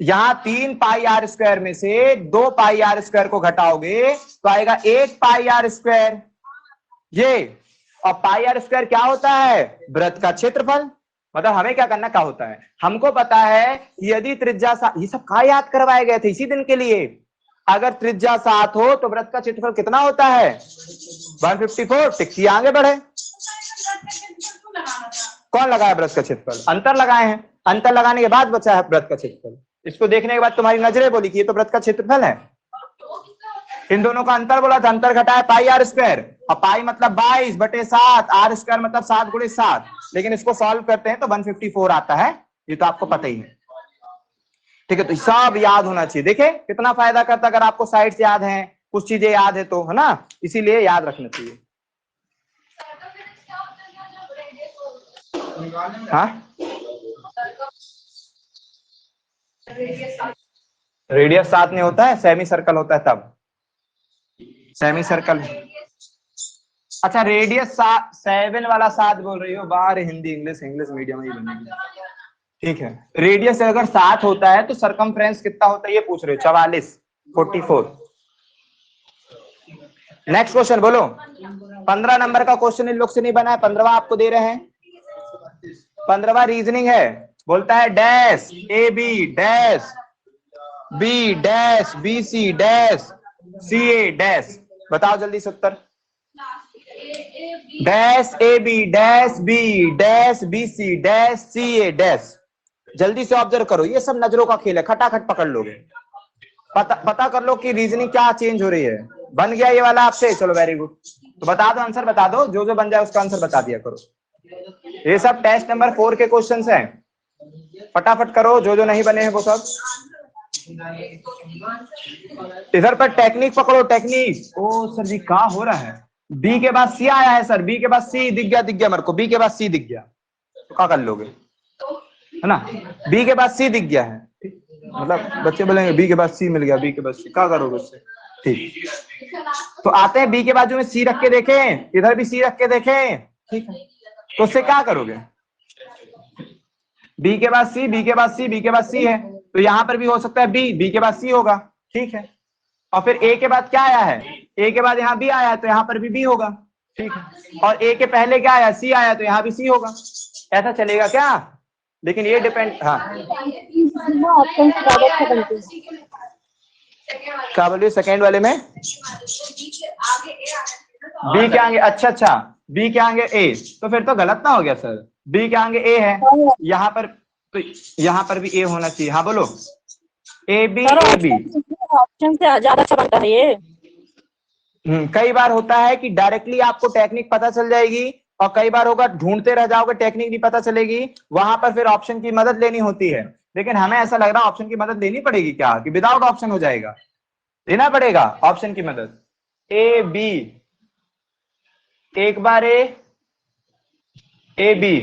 यहां 3 पाई आर स्क्वायर में से 2 पाई आर स्क्वायर को घटाओगे तो आएगा 1 पाई आर स्क्वायर। ये और पाई आर स्क्वायर क्या होता है? वृत्त का क्षेत्रफल। मतलब हमें क्या करना क्या होता है, हमको पता है कि यदि त्रिज्या 7, ये सब कहाँ याद करवाए गए थे इसी दिन के लिए। अगर त्रिज्या 7 हो तो वृत्त का क्षेत्रफल कितना होता है 154। टिक्की आगे बढ़े। कौन लगाया वृत्त का क्षेत्रफल, अंतर लगाए हैं, अंतर लगाने के बाद बचा है वृत्त का क्षेत्रफल। इसको देखने के बाद तुम्हारी नजरें बोली कि ये तो वृत्त का क्षेत्रफल है। इन दोनों का अंतर बोला था, अंतर घटाया पाई आर स्क्वायर, और पाई मतलब 22/7, आर स्क्वायर मतलब 7 × 7, लेकिन इसको सॉल्व करते हैं तो 154 आता है, ये तो आपको पता ही है। ठीक है, तो सब याद होना चाहिए। देखे कितना फायदा करता अगर आपको साइड्स याद है, कुछ चीजें याद है तो, है ना, इसीलिए याद रखना चाहिए। हाँ रेडियस 7 नहीं होता है, सेमी सर्कल होता है तब, सेमी सर्कल। अच्छा रेडियस 7 वाला 7 बोल रही हो, बाहर हिंदी इंग्लिश मीडियम ही बनेगी। ठीक है, रेडियस अगर 7 होता है तो सरकमफ्रेंस कितना होता है ये पूछ रहे हो, 44। नेक्स्ट क्वेश्चन बोलो। 15 नंबर का क्वेश्चन इन लोग से नहीं बना है, 15वां आपको दे रहे हैं। 15वां रीजनिंग है, बोलता है dash A B dash B dash B C dash C A dash. बताओ जल्दी से उत्तर। Dash A B dash B dash B C dash C A dash. जल्दी से ऑब्जर्व करो, ये सब नजरों का खेल है, खटाखट पकड़ लोगे। पता कर लो कि रीजनिंग क्या चेंज हो रही है। बन गया ये वाला आपसे, चलो वेरी गुड। तो बता दो, आंसर बता दो, जो बन जाए उसका आंसर बता दिया करो। ये सब टेस्ट नंबर 4 के क्वेश्चंस हैं, फटाफट करो, जो नहीं बने हैं वो सब। इधर पर टेक्निक पकड़ो, टेक्निक। ओ सर जी क्या हो रहा है, बी के बाद सी आया है सर, बी के बाद सी दिख गया मेरे को, बी के बाद सी दिख गया तो क्या कर लोगे, है ना, बी के बाद सी दिख गया है, मतलब बच्चे बोलेंगे बी के बाद सी मिल गया, बी के बाद सी, क्या करोगे उससे। ठीक, तो आते हैं बी के बाजू में सी रख के देखें, इधर भी सी रख के देखें, ठीक है, तो उससे क्या करोगे, बी के बाद सी, बी के बाद सी, बी के बाद सी है, तो यहां पर भी हो सकता है बी के बाद सी होगा, ठीक है, और फिर ए के बाद क्या आया है, ए के बाद यहाँ बी आया है तो यहाँ पर भी बी होगा, ठीक है, और ए के पहले क्या आया, सी आया तो यहाँ भी सी होगा। ऐसा चलेगा क्या, लेकिन ये डिपेंड, हाँ ऑप्शन ज्यादा अच्छा बनते हैं। क्या बोलिए, सेकेंड वाले में बी के आगे, अच्छा बी के आगे ए, तो फिर तो गलत ना हो गया सर, बी के आगे ए है, यहाँ पर तो यहाँ पर भी ए होना चाहिए। हाँ बोलो, ए बी ऑप्शन से ज्यादा अच्छा बनता है ये। कई बार होता है कि डायरेक्टली आपको टेक्निक पता चल जाएगी, और कई बार होगा ढूंढते रह जाओगे, टेक्निक नहीं पता चलेगी, वहां पर फिर ऑप्शन की मदद लेनी होती है। लेकिन हमें ऐसा लग रहा है ऑप्शन की मदद लेनी पड़ेगी क्या, कि विदाउट ऑप्शन हो जाएगा, लेना पड़ेगा ऑप्शन की मदद। ए बी, एक बार A B,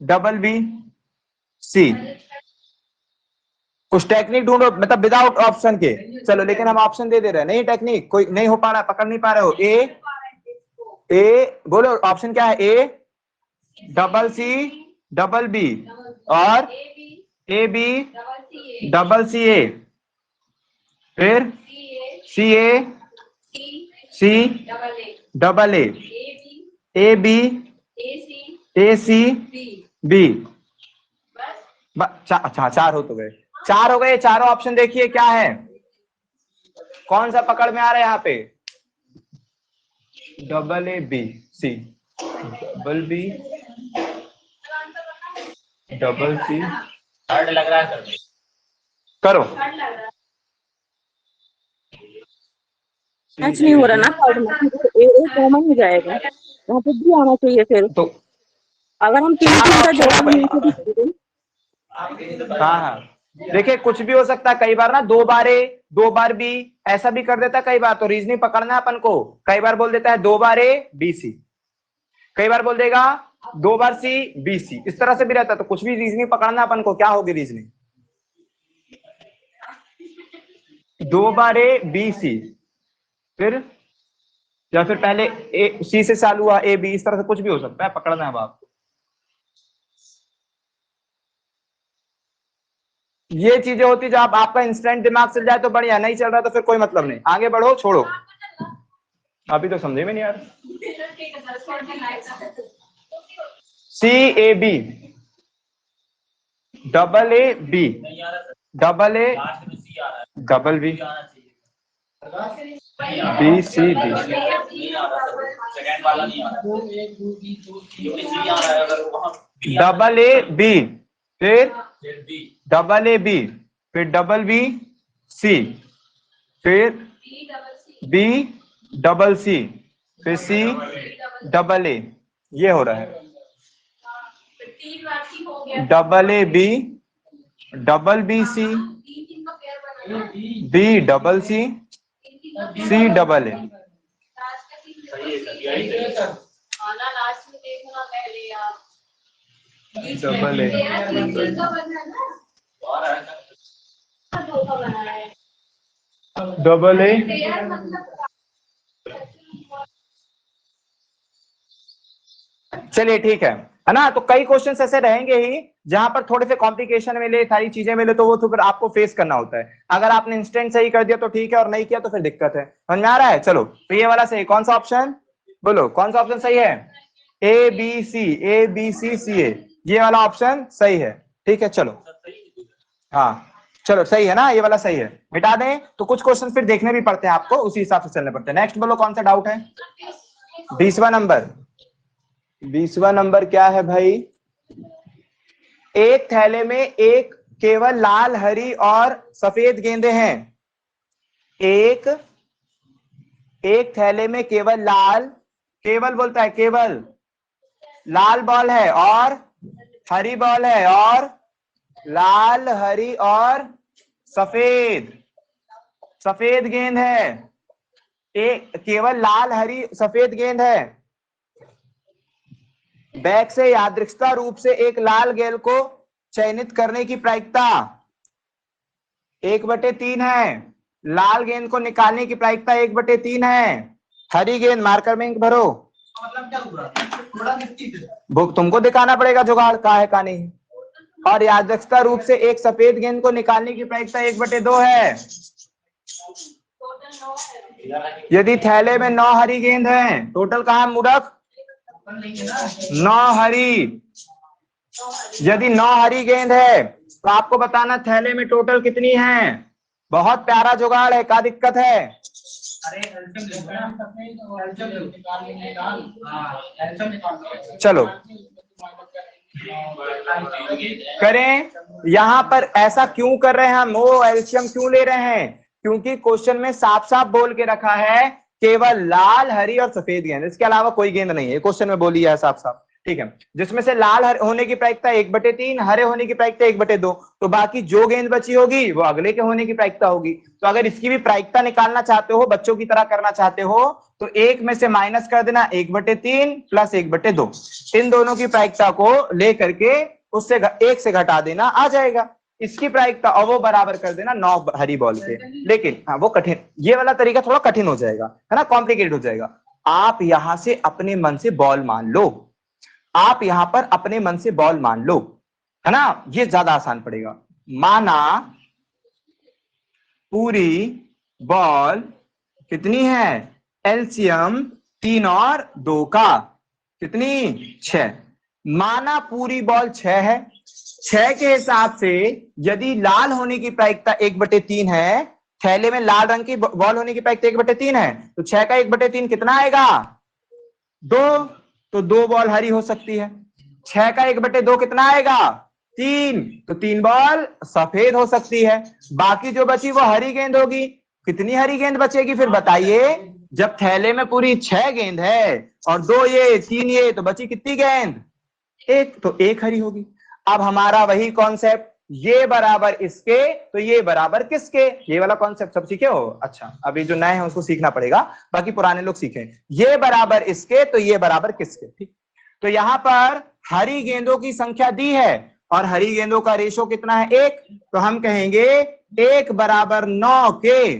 double B C, कुछ टेक्निक ढूंढो, मतलब विदाउट ऑप्शन के, चलो, लेकिन हम ऑप्शन दे रहे हैं, नहीं टेक्निक कोई नहीं हो पा रहा, पकड़ नहीं पा रहे हो। ए बोलो ऑप्शन क्या है, A double C double B और A B double C A, फिर C double A B A C B. अच्छा 4 हो तो गए, 4 हो गए, चारों ऑप्शन देखिए क्या है, कौन सा पकड़ में आ रहा है यहाँ पे, double A B C, double B double C, hard लग रहा है सर, करो मैच नहीं हो रहा ना, ए कॉमन हो जाएगा, यहाँ पे भी आना चाहिए फिर, तो अगर हम 3 का जवाब नहीं, हाँ देखिए कुछ भी हो सकता है, कई बार ना 2 बार बी ऐसा भी कर देता है, कई बार तो रीजनिंग पकड़ना है अपन को, कई बार बोल देता है 2 बार ए बी सी, कई बार बोल देगा 2 बार सी बी सी, इस तरह से भी रहता है, तो कुछ भी रीजनिंग पकड़ना अपन को, क्या होगी रीजनिंग, 2 बार ए बी सी, फिर या फिर पहले ए सी से चालू हुआ ए बी, इस तरह से कुछ भी हो सकता है, पकड़ना है अब आपको। ये चीजें होती जब आपका इंस्टेंट दिमाग चल जाए तो बढ़िया, नहीं चल रहा तो फिर कोई मतलब नहीं, आगे बढ़ो, छोड़ो, अभी तो समझे में नहीं यार। CAB, double A B, double A double B, B C D, double A B, फिर डबल A B, फिर डबल B C, फिर B डबल C, फिर C डबल A, ये हो रहा है। Double A B, double B C, B double C, C double A, double A, double A, चलिए ठीक है ना। तो कई क्वेश्चंस ऐसे रहेंगे ही जहां पर थोड़े से कॉम्प्लिकेशन मिले, सारी चीजें मिले, तो वो तो फिर आपको फेस करना होता है। अगर आपने इंस्टेंट सही कर दिया तो ठीक है, और नहीं किया तो फिर दिक्कत है। समझ में आ रहा है? चलो, तो ये वाला सही, कौन सा ऑप्शन बोलो, कौन सा ऑप्शन सही है? ABCCA, ये वाला ऑप्शन सही है। ठीक है, चलो, हाँ चलो सही है ना, ये वाला सही है। मिटा दें तो कुछ क्वेश्चन फिर देखने भी पड़ते हैं आपको, उसी हिसाब से चलने पड़ते हैं। नेक्स्ट बोलो, कौन सा डाउट है? 20वां नंबर। 20वां नंबर क्या है भाई? एक थैले में एक केवल लाल, हरी और सफेद गेंदें हैं। एक थैले में केवल लाल, केवल बोलता है, केवल लाल बॉल है और हरी बॉल है, और लाल, हरी और सफेद गेंद है। एक केवल लाल, हरी, सफेद गेंद है। बैग से यादृच्छिक रूप से एक लाल गेंद को चयनित करने की प्रायिकता 1/3 है। लाल गेंद को निकालने की प्रायिकता 1/3 है। हरी गेंद, मार्कर में इंक भरो। मतलब क्या हुआ? थोड़ा वो तुमको दिखाना पड़ेगा जुगाड़ का है का नहीं। और यादृच्छिक रूप से एक सफेद गेंद को निकालने की प्रायिकता 1/2 है। यदि थैले में 9 हरी गेंद है, टोटल कहाँ मूर्ख? 9 हरी। यदि 9 हरी गेंद है तो आपको बताना थैले में टोटल कितनी है। बहुत प्यारा जुगाड़ है, क्या दिक्कत है? चलो करें। यहां पर ऐसा क्यों कर रहे हैं हम, वो एलसीएम क्यों ले रहे हैं? क्योंकि क्वेश्चन में साफ साफ बोल के रखा है केवल लाल, हरी और सफेद गेंद, इसके अलावा कोई गेंद नहीं है। क्वेश्चन में बोली है साफ साफ, ठीक है। जिसमें से लाल होने की प्रायिकता 1/3, हरे होने की प्रायिकता 1/2, तो बाकी जो गेंद बची होगी वो अगले के होने की प्रायिकता होगी। तो अगर इसकी भी प्रायिकता निकालना चाहते हो, बच्चों की तरह करना चाहते हो, तो एक में से माइनस कर देना 1/3 प्लस 1/2, इन दोनों की प्रायिकता को लेकर के उससे एक से घटा देना, आ जाएगा इसकी प्रायिकता, और वो बराबर कर देना 9 हरी बॉल के। लेकिन हाँ, वो कठिन, ये वाला तरीका थोड़ा कठिन हो जाएगा, है ना, कॉम्प्लिकेटेड हो जाएगा। आप यहां से अपने मन से बॉल मान लो, आप यहां पर अपने मन से बॉल मान लो, है ना, ये ज्यादा आसान पड़ेगा। माना पूरी बॉल कितनी है? एलसीएम 3 और 2 का कितनी? 6। माना पूरी बॉल 6 है। 6 के हिसाब से यदि लाल होने की प्रायिकता 1/3 है, थैले में लाल रंग की बॉल होने की प्रायिकता 1/3 है, तो 6 का 1/3 कितना आएगा? 2। तो 2 बॉल हरी हो सकती है। 6 का 1/2 कितना आएगा? 3। तो 3 बॉल सफेद हो सकती है। बाकी जो बची वो हरी गेंद होगी। कितनी हरी गेंद बचेगी फिर बताइए? जब थैले में पूरी 6 गेंद है और 2 ये 3 ये, तो बची कितनी गेंद? 1। तो 1 हरी होगी। अब हमारा वही कॉन्सेप्ट, ये बराबर इसके तो ये बराबर किसके, ये वाला कॉन्सेप्ट सब सीखे हो? अच्छा, अभी जो नए हैं उसको सीखना पड़ेगा, बाकी पुराने लोग सीखे। ये बराबर इसके तो ये बराबर किसके, ठीक। तो यहां पर हरी गेंदों की संख्या दी है और हरी गेंदों का रेशो कितना है? 1। तो हम कहेंगे 1 बराबर 9 के,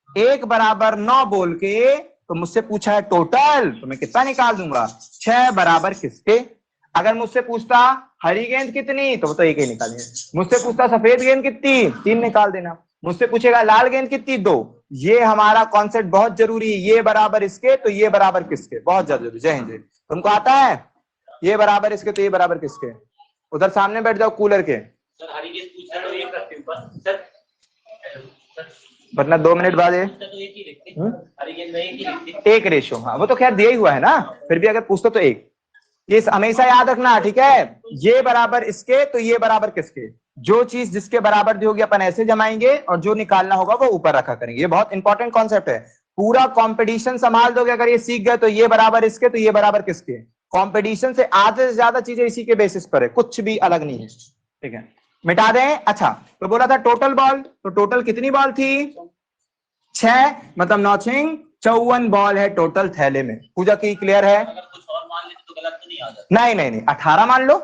1 बराबर 9 बोल के, तो मुझसे पूछा है टोटल, तो मैं कितना निकाल दूंगा? 6 बराबर किसके। अगर मुझसे पूछता हरी गेंद कितनी, तो वो तो 1 ही निकालेंगे। मुझसे पूछता सफेद गेंद कितनी, 3 निकाल देना। मुझसे पूछेगा लाल गेंद कितनी, 2। ये हमारा कॉन्सेप्ट बहुत जरूरी है, ये बराबर इसके तो ये बराबर किसके, बहुत जरूरी। जय हिंद। तुमको आता है? ये बराबर इसके तो ये बराबर किसके? उधर सामने बैठ जाओ कूलर के, सर हरिकेश पूछ रहे हो एक रखते ऊपर सर वरना 2 मिनट बाद ये तो एक ही लिखते हरिकेश में एक ही लिखते एक रेशो। हाँ वो तो खैर दिया ही हुआ है ना, फिर भी अगर पूछते तो एक। ये हमेशा याद रखना, ठीक है? ये बराबर इसके तो ये बराबर किसके? जो चीज जिसके बराबर दी होगी अपन ऐसे जमाएंगे और जो निकालना होगा वो ऊपर रखा करेंगे। ये बहुत इंपॉर्टेंट कॉन्सेप्ट है। पूरा कंपटीशन संभाल दोगे अगर ये सीख गए तो ये बराबर इसके तो ये बराबर किसके। कंपटीशन से आधे से ज्यादा चीजें इसी के बेसिस पर है, कुछ भी अलग नहीं है, ठीक है? मिटा दें। अच्छा तो बोला था टोटल बॉल, तो टोटल कितनी बॉल थी? 6, मतलब नॉचिंग 54 बॉल है टोटल थैले में। पूजा की क्लियर है? अगर कुछ और मान लेते तो गलत तो नहीं आ जाता? नहीं नहीं नहीं, 18 मान लो,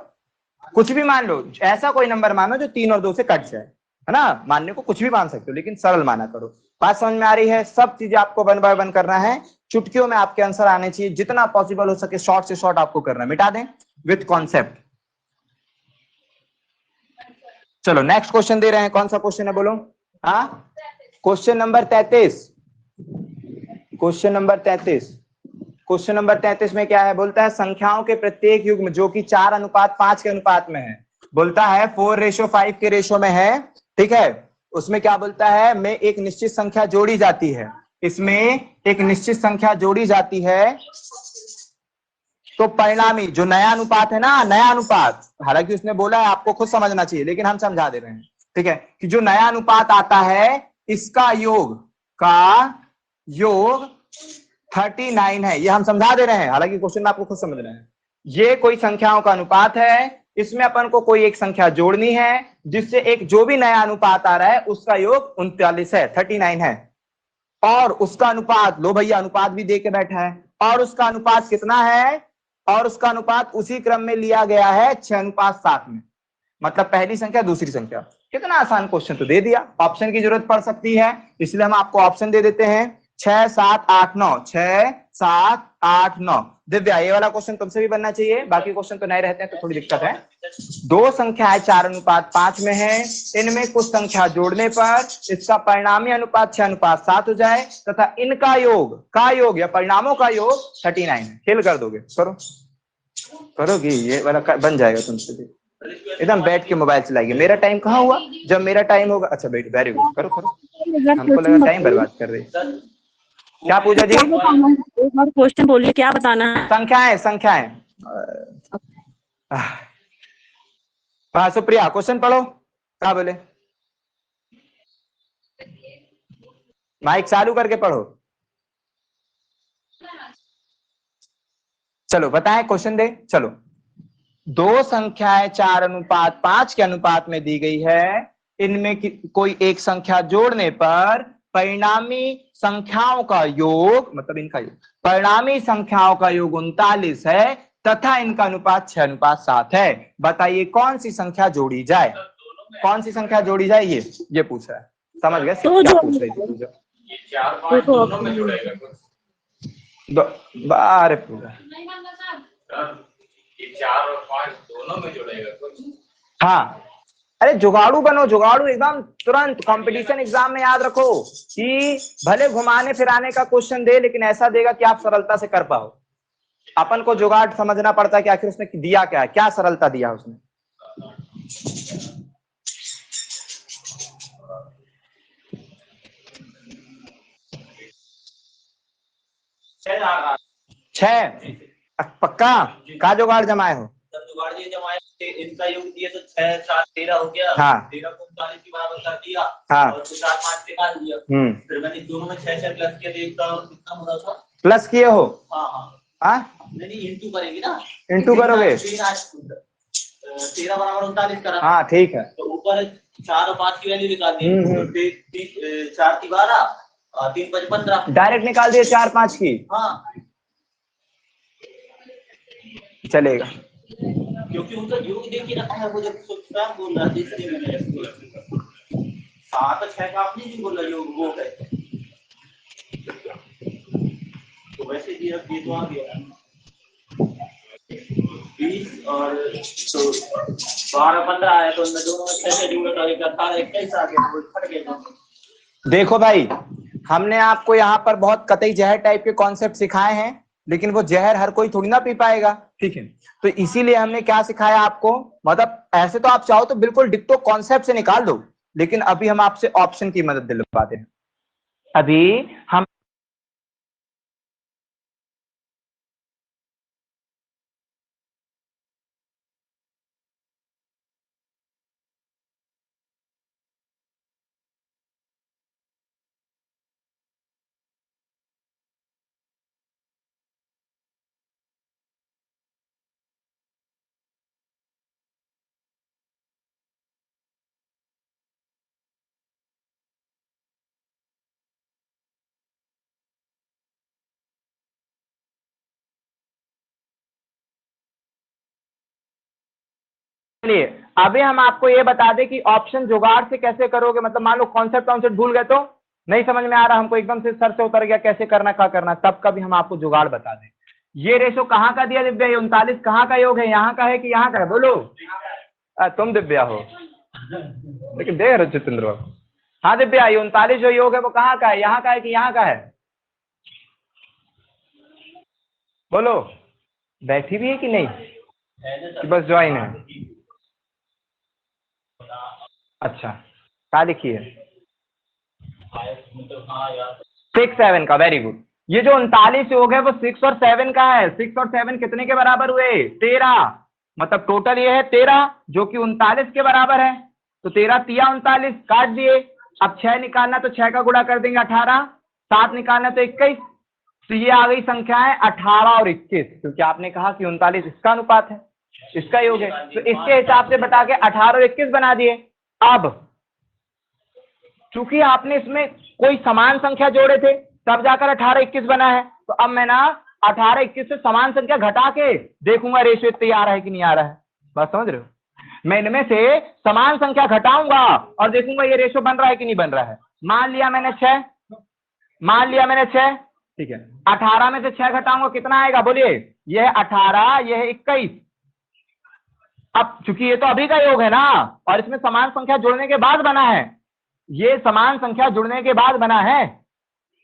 कुछ भी मान लो, ऐसा कोई नंबर मानो जो 3 और 2 से कट जाए, है ना? मानने को कुछ भी मान सकते हो लेकिन सरल माना करो। बात समझ में आ रही है? सब चीजें आपको 1 बाय 1 करना है, चुटकियों में आपके आंसर आने चाहिए, जितना पॉसिबल हो सके शॉर्ट से शॉर्ट आपको करना है। मिटा दें विथ कॉन्सेप्ट। चलो नेक्स्ट क्वेश्चन दे रहे हैं, कौन सा क्वेश्चन है बोलो? हाँ question number 33। Question number 33। Question number 33 में क्या है? बोलता है संख्याओं के प्रत्येक युग्म जो कि 4:5 के अनुपात में है, बोलता है 4:5 के रेशो में है, ठीक है? उसमें क्या बोलता है? में एक निश्चित संख्या जोड़ी जाती है, इसमें एक निश्चित संख्या जोड़ी जाती है, तो परिणामी जो नया अनुपात है ना, नया अनुपात, हालांकि उसने बोला है आपको खुद समझना चाहिए लेकिन हम समझा दे रहे हैं, ठीक है? कि जो नया अनुपात आता है इसका योग का योग 39 है, ये हम समझा दे रहे हैं, हालांकि क्वेश्चन में आपको खुद समझना है। ये कोई संख्याओं का अनुपात है, इसमें अपन को कोई एक संख्या जोड़नी है जिससे एक जो भी नया अनुपात आ रहा है उसका योग 39 है, 39 है, और उसका अनुपात, लो भैया अनुपात भी दे के बैठा है, और उसका अनुपात कितना है? और उसका अनुपात उसी क्रम में लिया गया है 6:7 में, मतलब पहली संख्या दूसरी संख्या। कितना आसान क्वेश्चन तो दे दिया, ऑप्शन की जरूरत पड़ सकती है इसलिए हम आपको ऑप्शन दे देते हैं 6, 7, 8, 9, 6, 7, 8, 9। दिव्या ये वाला क्वेश्चन तुमसे भी बनना चाहिए, बाकी क्वेश्चन तो नए रहते हैं तो थोड़ी दिक्कत है। दो संख्याएं 4:5 में है, इनमें कुछ संख्या जोड़ने पर इसका परिणामी अनुपात 6:7 हो जाए तथा इनका योग या परिणामों का योग 39 है। खेल कर दोगे? करोगी? ये वाला बन जाएगा तुमसे भी, एकदम बैठ के मोबाइल चलाएगी। मेरा टाइम कहाँ हुआ? जब मेरा टाइम होगा। अच्छा बैठ, वेरी गुड, करो। हमको लगा टाइम बर्बाद कर रही। क्या पूजा जी? एक बार क्वेश्चन बोलिए, क्या बताना है? संख्याएं। हाँ सुप्रिया क्वेश्चन पढ़ो, क्या बोले? माइक चालू करके पढ़ो। चलो बताएं, क्वेश्चन दे। चलो, दो संख्याएं 4:5 के अनुपात में दी गई है, इनमें कोई एक संख्या जोड़ने पर परिणामी संख्याओं का योग, मतलब इनका योग, परिणामी संख्याओं का योग 39 है तथा इनका अनुपात 6:7 है। बताइए कौन सी संख्या जोड़ी जाए? कौन सी संख्या जोड़ी जाए? ये पूछ रहा है, समझ गए? क्या पूछ रही थी पूजा? ये 4, 5 दोनों में जुड़ेगा कुछ? बारे पूरा ये 4 और 5 दोनों में जुड़ेगा कुछ? हाँ, अरे जुगाड़ू बनो, जुगाड़ू एकदम तुरंत। कंपटीशन एग्जाम में याद रखो कि भले घुमाने फिराने का क्वेश्चन दे लेकिन ऐसा देगा कि आप सरलता से कर पाओ। अपन को जुगाड़ समझना पड़ता है कि आखिर उसने दिया क्या है, क्या सरलता दिया उसने। छह पक्का का जुगाड़ जमाए हो? जुगाड़ ये जमाए, इनका योग दिया तो 6, 7, 13 हो गया। हाँ। 13 को 39 के बराबर कर दिया। हाँ। और 4, 5 निकाल दिया। फिर मैंने दोनों में 6 प्लस किया, देखता हूँ कितना हो रहा था। प्लस किए हो? हाँ नहीं इंटू करेंगे ना। इंटू करोगे? 13 बराबर 39 करा। हाँ ठीक है। तो ऊपर 4 और 5 की वैल्यू निकाल दी। 4 की 12, 3, 5, 15 डायरेक्ट निकाल दिए 4, 5 की। हाँ चलेगा, क्योंकि उनका योग देख के रखा है, वो जब स्वयं बोल रहा है इसलिए मैंने 7 और 6 का आपने नहीं बोला योग वो है, तो वैसे ये तो आ गया 20 और तो 12, 15 आया, तो उनमें दोनों में 6 से जोड़ करके 18, 21 आ गया, वो फट गया। देखो भाई, हमने आपको यहाँ पर बहुत कतई जहर टाइप के कॉन्सेप्ट सिखाए हैं, लेकिन वो जहर हर कोई थोड़ी ना पी पाएगा, ठीक है, तो इसीलिए हमने क्या सिखाया आपको, मतलब ऐसे तो आप चाहो तो बिल्कुल डिक्टो कॉन्सेप्ट से निकाल दो, लेकिन अभी हम आपसे ऑप्शन की मदद दिलवाते हैं। अभी हम चलिए अभी हम आपको ये बता दें कि ऑप्शन जुगाड़ से कैसे करोगे, मतलब मान लो कॉन्सेप्ट भूल गए तो नहीं समझ में आ रहा हमको, एकदम से सर से उतर गया कैसे करना क्या करना, तब का भी हम आपको जुगाड़ बता दें। ये रेशो कहाँ का दिया दिव्या, 39 कहाँ का योग है, यहाँ का है कि यहाँ का है, बोलो। तुम दिव्या हो लेकिन देख रहे जितेंद्र बाबू। हाँ दिव्या, 39 जो योग है वो कहाँ का है, यहाँ का है कि यहाँ का है, बोलो। बैठी भी है कि नहीं, कि बस ज्वाइन है। अच्छा क्या लिखी है, 6 7 का, वेरी गुड। ये जो 39 योग है वो 6 और 7 का है। 6 और 7 कितने के बराबर हुए, 13, मतलब टोटल ये है 13 जो कि 39 के बराबर है। तो 13 तिया 39 काट दिए। अब 6 निकालना तो 6 का गुणा कर देंगे 18, 7 निकालना तो 21, तो ये आ गई संख्या है 18 और 21, क्योंकि आपने कहा कि 39 इसका अनुपात है, इसका योग है, तो इसके हिसाब से बता के 18 और 21 बना दिए। अब चूंकि आपने इसमें कोई समान संख्या जोड़े थे तब जाकर 18 21 बना है, तो अब मैं ना 18 21 से समान संख्या घटा के देखूंगा रेशियो इतना आ रहा है कि नहीं आ रहा है, बात समझ रहे हो। मैं इनमें से समान संख्या घटाऊंगा और देखूंगा ये रेशियो बन रहा है कि नहीं बन रहा है। मान लिया मैंने 6, ठीक है, 18 में से 6 घटाऊंगा कितना आएगा बोलिए, यह है 18, यह है 21। अब चूंकि ये तो अभी का योग है ना और इसमें समान संख्या जुड़ने के बाद बना है, ये समान संख्या जुड़ने के बाद बना है,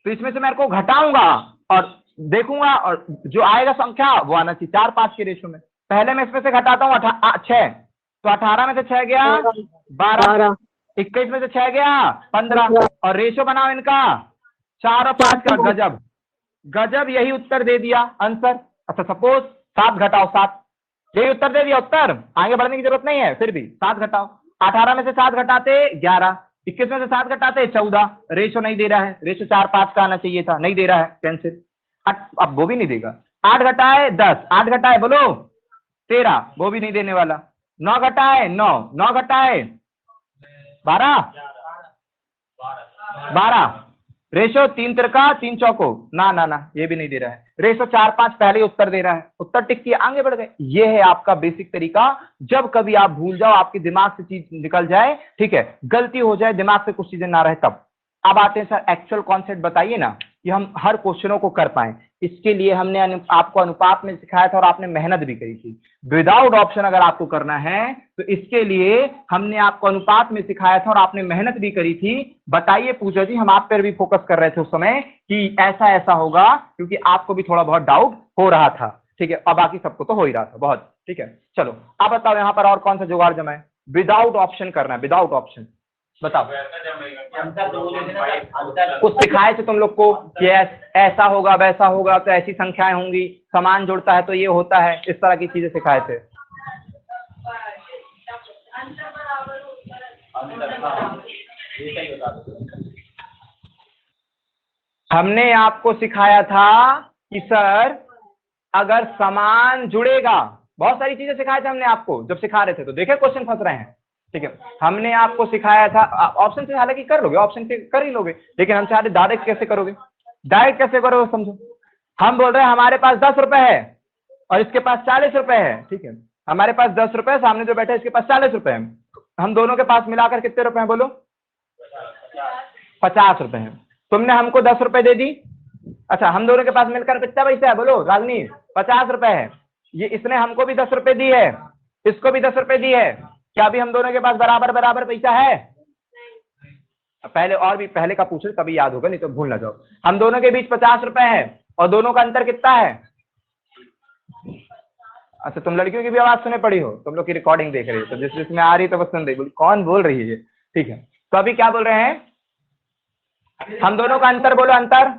तो इसमें से मेरे को घटाऊंगा और देखूंगा और जो आएगा संख्या वो आना चाहिए 4 5 के रेशियो में। पहले मैं इसमें से घटाता हूँ 6, तो 18 में से 6 गया 12, 21 में से 6 गया 15, और रेशियो बनाओ इनका 4 और 5 का। गजब गजब, यही उत्तर दे दिया आंसर। अच्छा सपोज 7 घटाओ 7, यही उत्तर दे दिया, उत्तर आगे बढ़ने की जरूरत नहीं है, फिर भी 7 घटाओ। 18 में से 7 घटाते 11, 21 में से 7 घटाते 14, रेशो नहीं दे रहा है, रेशो 4 5 का आना चाहिए था, नहीं दे रहा है, कैंसिल। अब वो भी नहीं देगा। 8 घटाए 10, 8 घटाए बोलो 13, वो भी नहीं देने वाला। 9 घटाए 9, 9 घटाए 12, 12, रेशो 3 तिरका 3 चौको, ना ना ना ये भी नहीं दे रहा है। रेशो 4 5 पहले ही उत्तर दे रहा है, उत्तर टिक किया आगे बढ़ गए। ये है आपका बेसिक तरीका। जब कभी आप भूल जाओ, आपके दिमाग से चीज निकल जाए, ठीक है, गलती हो जाए, दिमाग से कुछ चीजें ना रहे तब। अब आते हैं सर एक्चुअल कॉन्सेप्ट बताइए ना कि हम हर क्वेश्चनों को कर पाए। इसके लिए हमने आपको अनुपात में सिखाया था और आपने मेहनत भी करी थी। विदाउट ऑप्शन अगर आपको करना है तो इसके लिए हमने आपको अनुपात में सिखाया था और आपने मेहनत भी करी थी। बताइए पूजा जी, हम आप पर भी फोकस कर रहे थे उस समय कि ऐसा ऐसा होगा, क्योंकि आपको भी थोड़ा बहुत डाउट हो रहा था, ठीक है, और बाकी सबको तो हो ही रहा था बहुत, ठीक है। चलो अब बताओ यहाँ पर और कौन सा जुगाड़ जमाए, विदाउट ऑप्शन करना है, विदाउट ऑप्शन बताओ। कुछ सिखाए थे तुम लोग को कि ऐसा होगा वैसा होगा, तो ऐसी संख्याएं होंगी, समान जुड़ता है तो ये होता है, इस तरह की चीजें सिखाए थे। हमने आपको सिखाया था कि सर अगर समान जुड़ेगा, बहुत सारी चीजें सिखाए थे हमने आपको जब सिखा रहे थे, तो देखे क्वेश्चन फंस रहे हैं, ठीक है। हमने आपको सिखाया था ऑप्शन से, हालांकि कर लोगे, ऑप्शन से कर ही लोगे, लेकिन हम चाहते डायरेक्ट कैसे करोगे, डायरेक्ट कैसे करोगे समझो। हम बोल रहे हैं हमारे पास 10 रुपए है और इसके पास 40 रुपए है, ठीक है, हमारे पास 10 रुपए, सामने जो बैठे इसके पास 40 रुपए है, हम दोनों के पास मिलाकर कितने रुपए हैं बोलो, 50 रुपए हैं। तुमने हमको 10 रुपए दे दी, अच्छा हम दोनों के पास मिलकर कितना पैसा है बोलो रागनी, 50 रुपए है। ये इसने हमको भी 10 रुपए दी है, इसको भी 10 रुपए दी है, क्या अभी हम दोनों के पास बराबर बराबर पैसा है? पहले और भी पहले का पूछो तभी याद होगा, नहीं तो भूल ना जाओ। हम दोनों के बीच 50 रुपए है और दोनों का अंतर कितना है? अच्छा, तुम लड़कियों की भी आवाज सुने पड़ी हो, तुम लोग की रिकॉर्डिंग देख रही हो, तो जिसमें आ रही तो बस सुन रही, बोली कौन बोल रही है, ठीक है। तो अभी क्या बोल रहे हैं हम दोनों का अंतर, बोलो अंतर।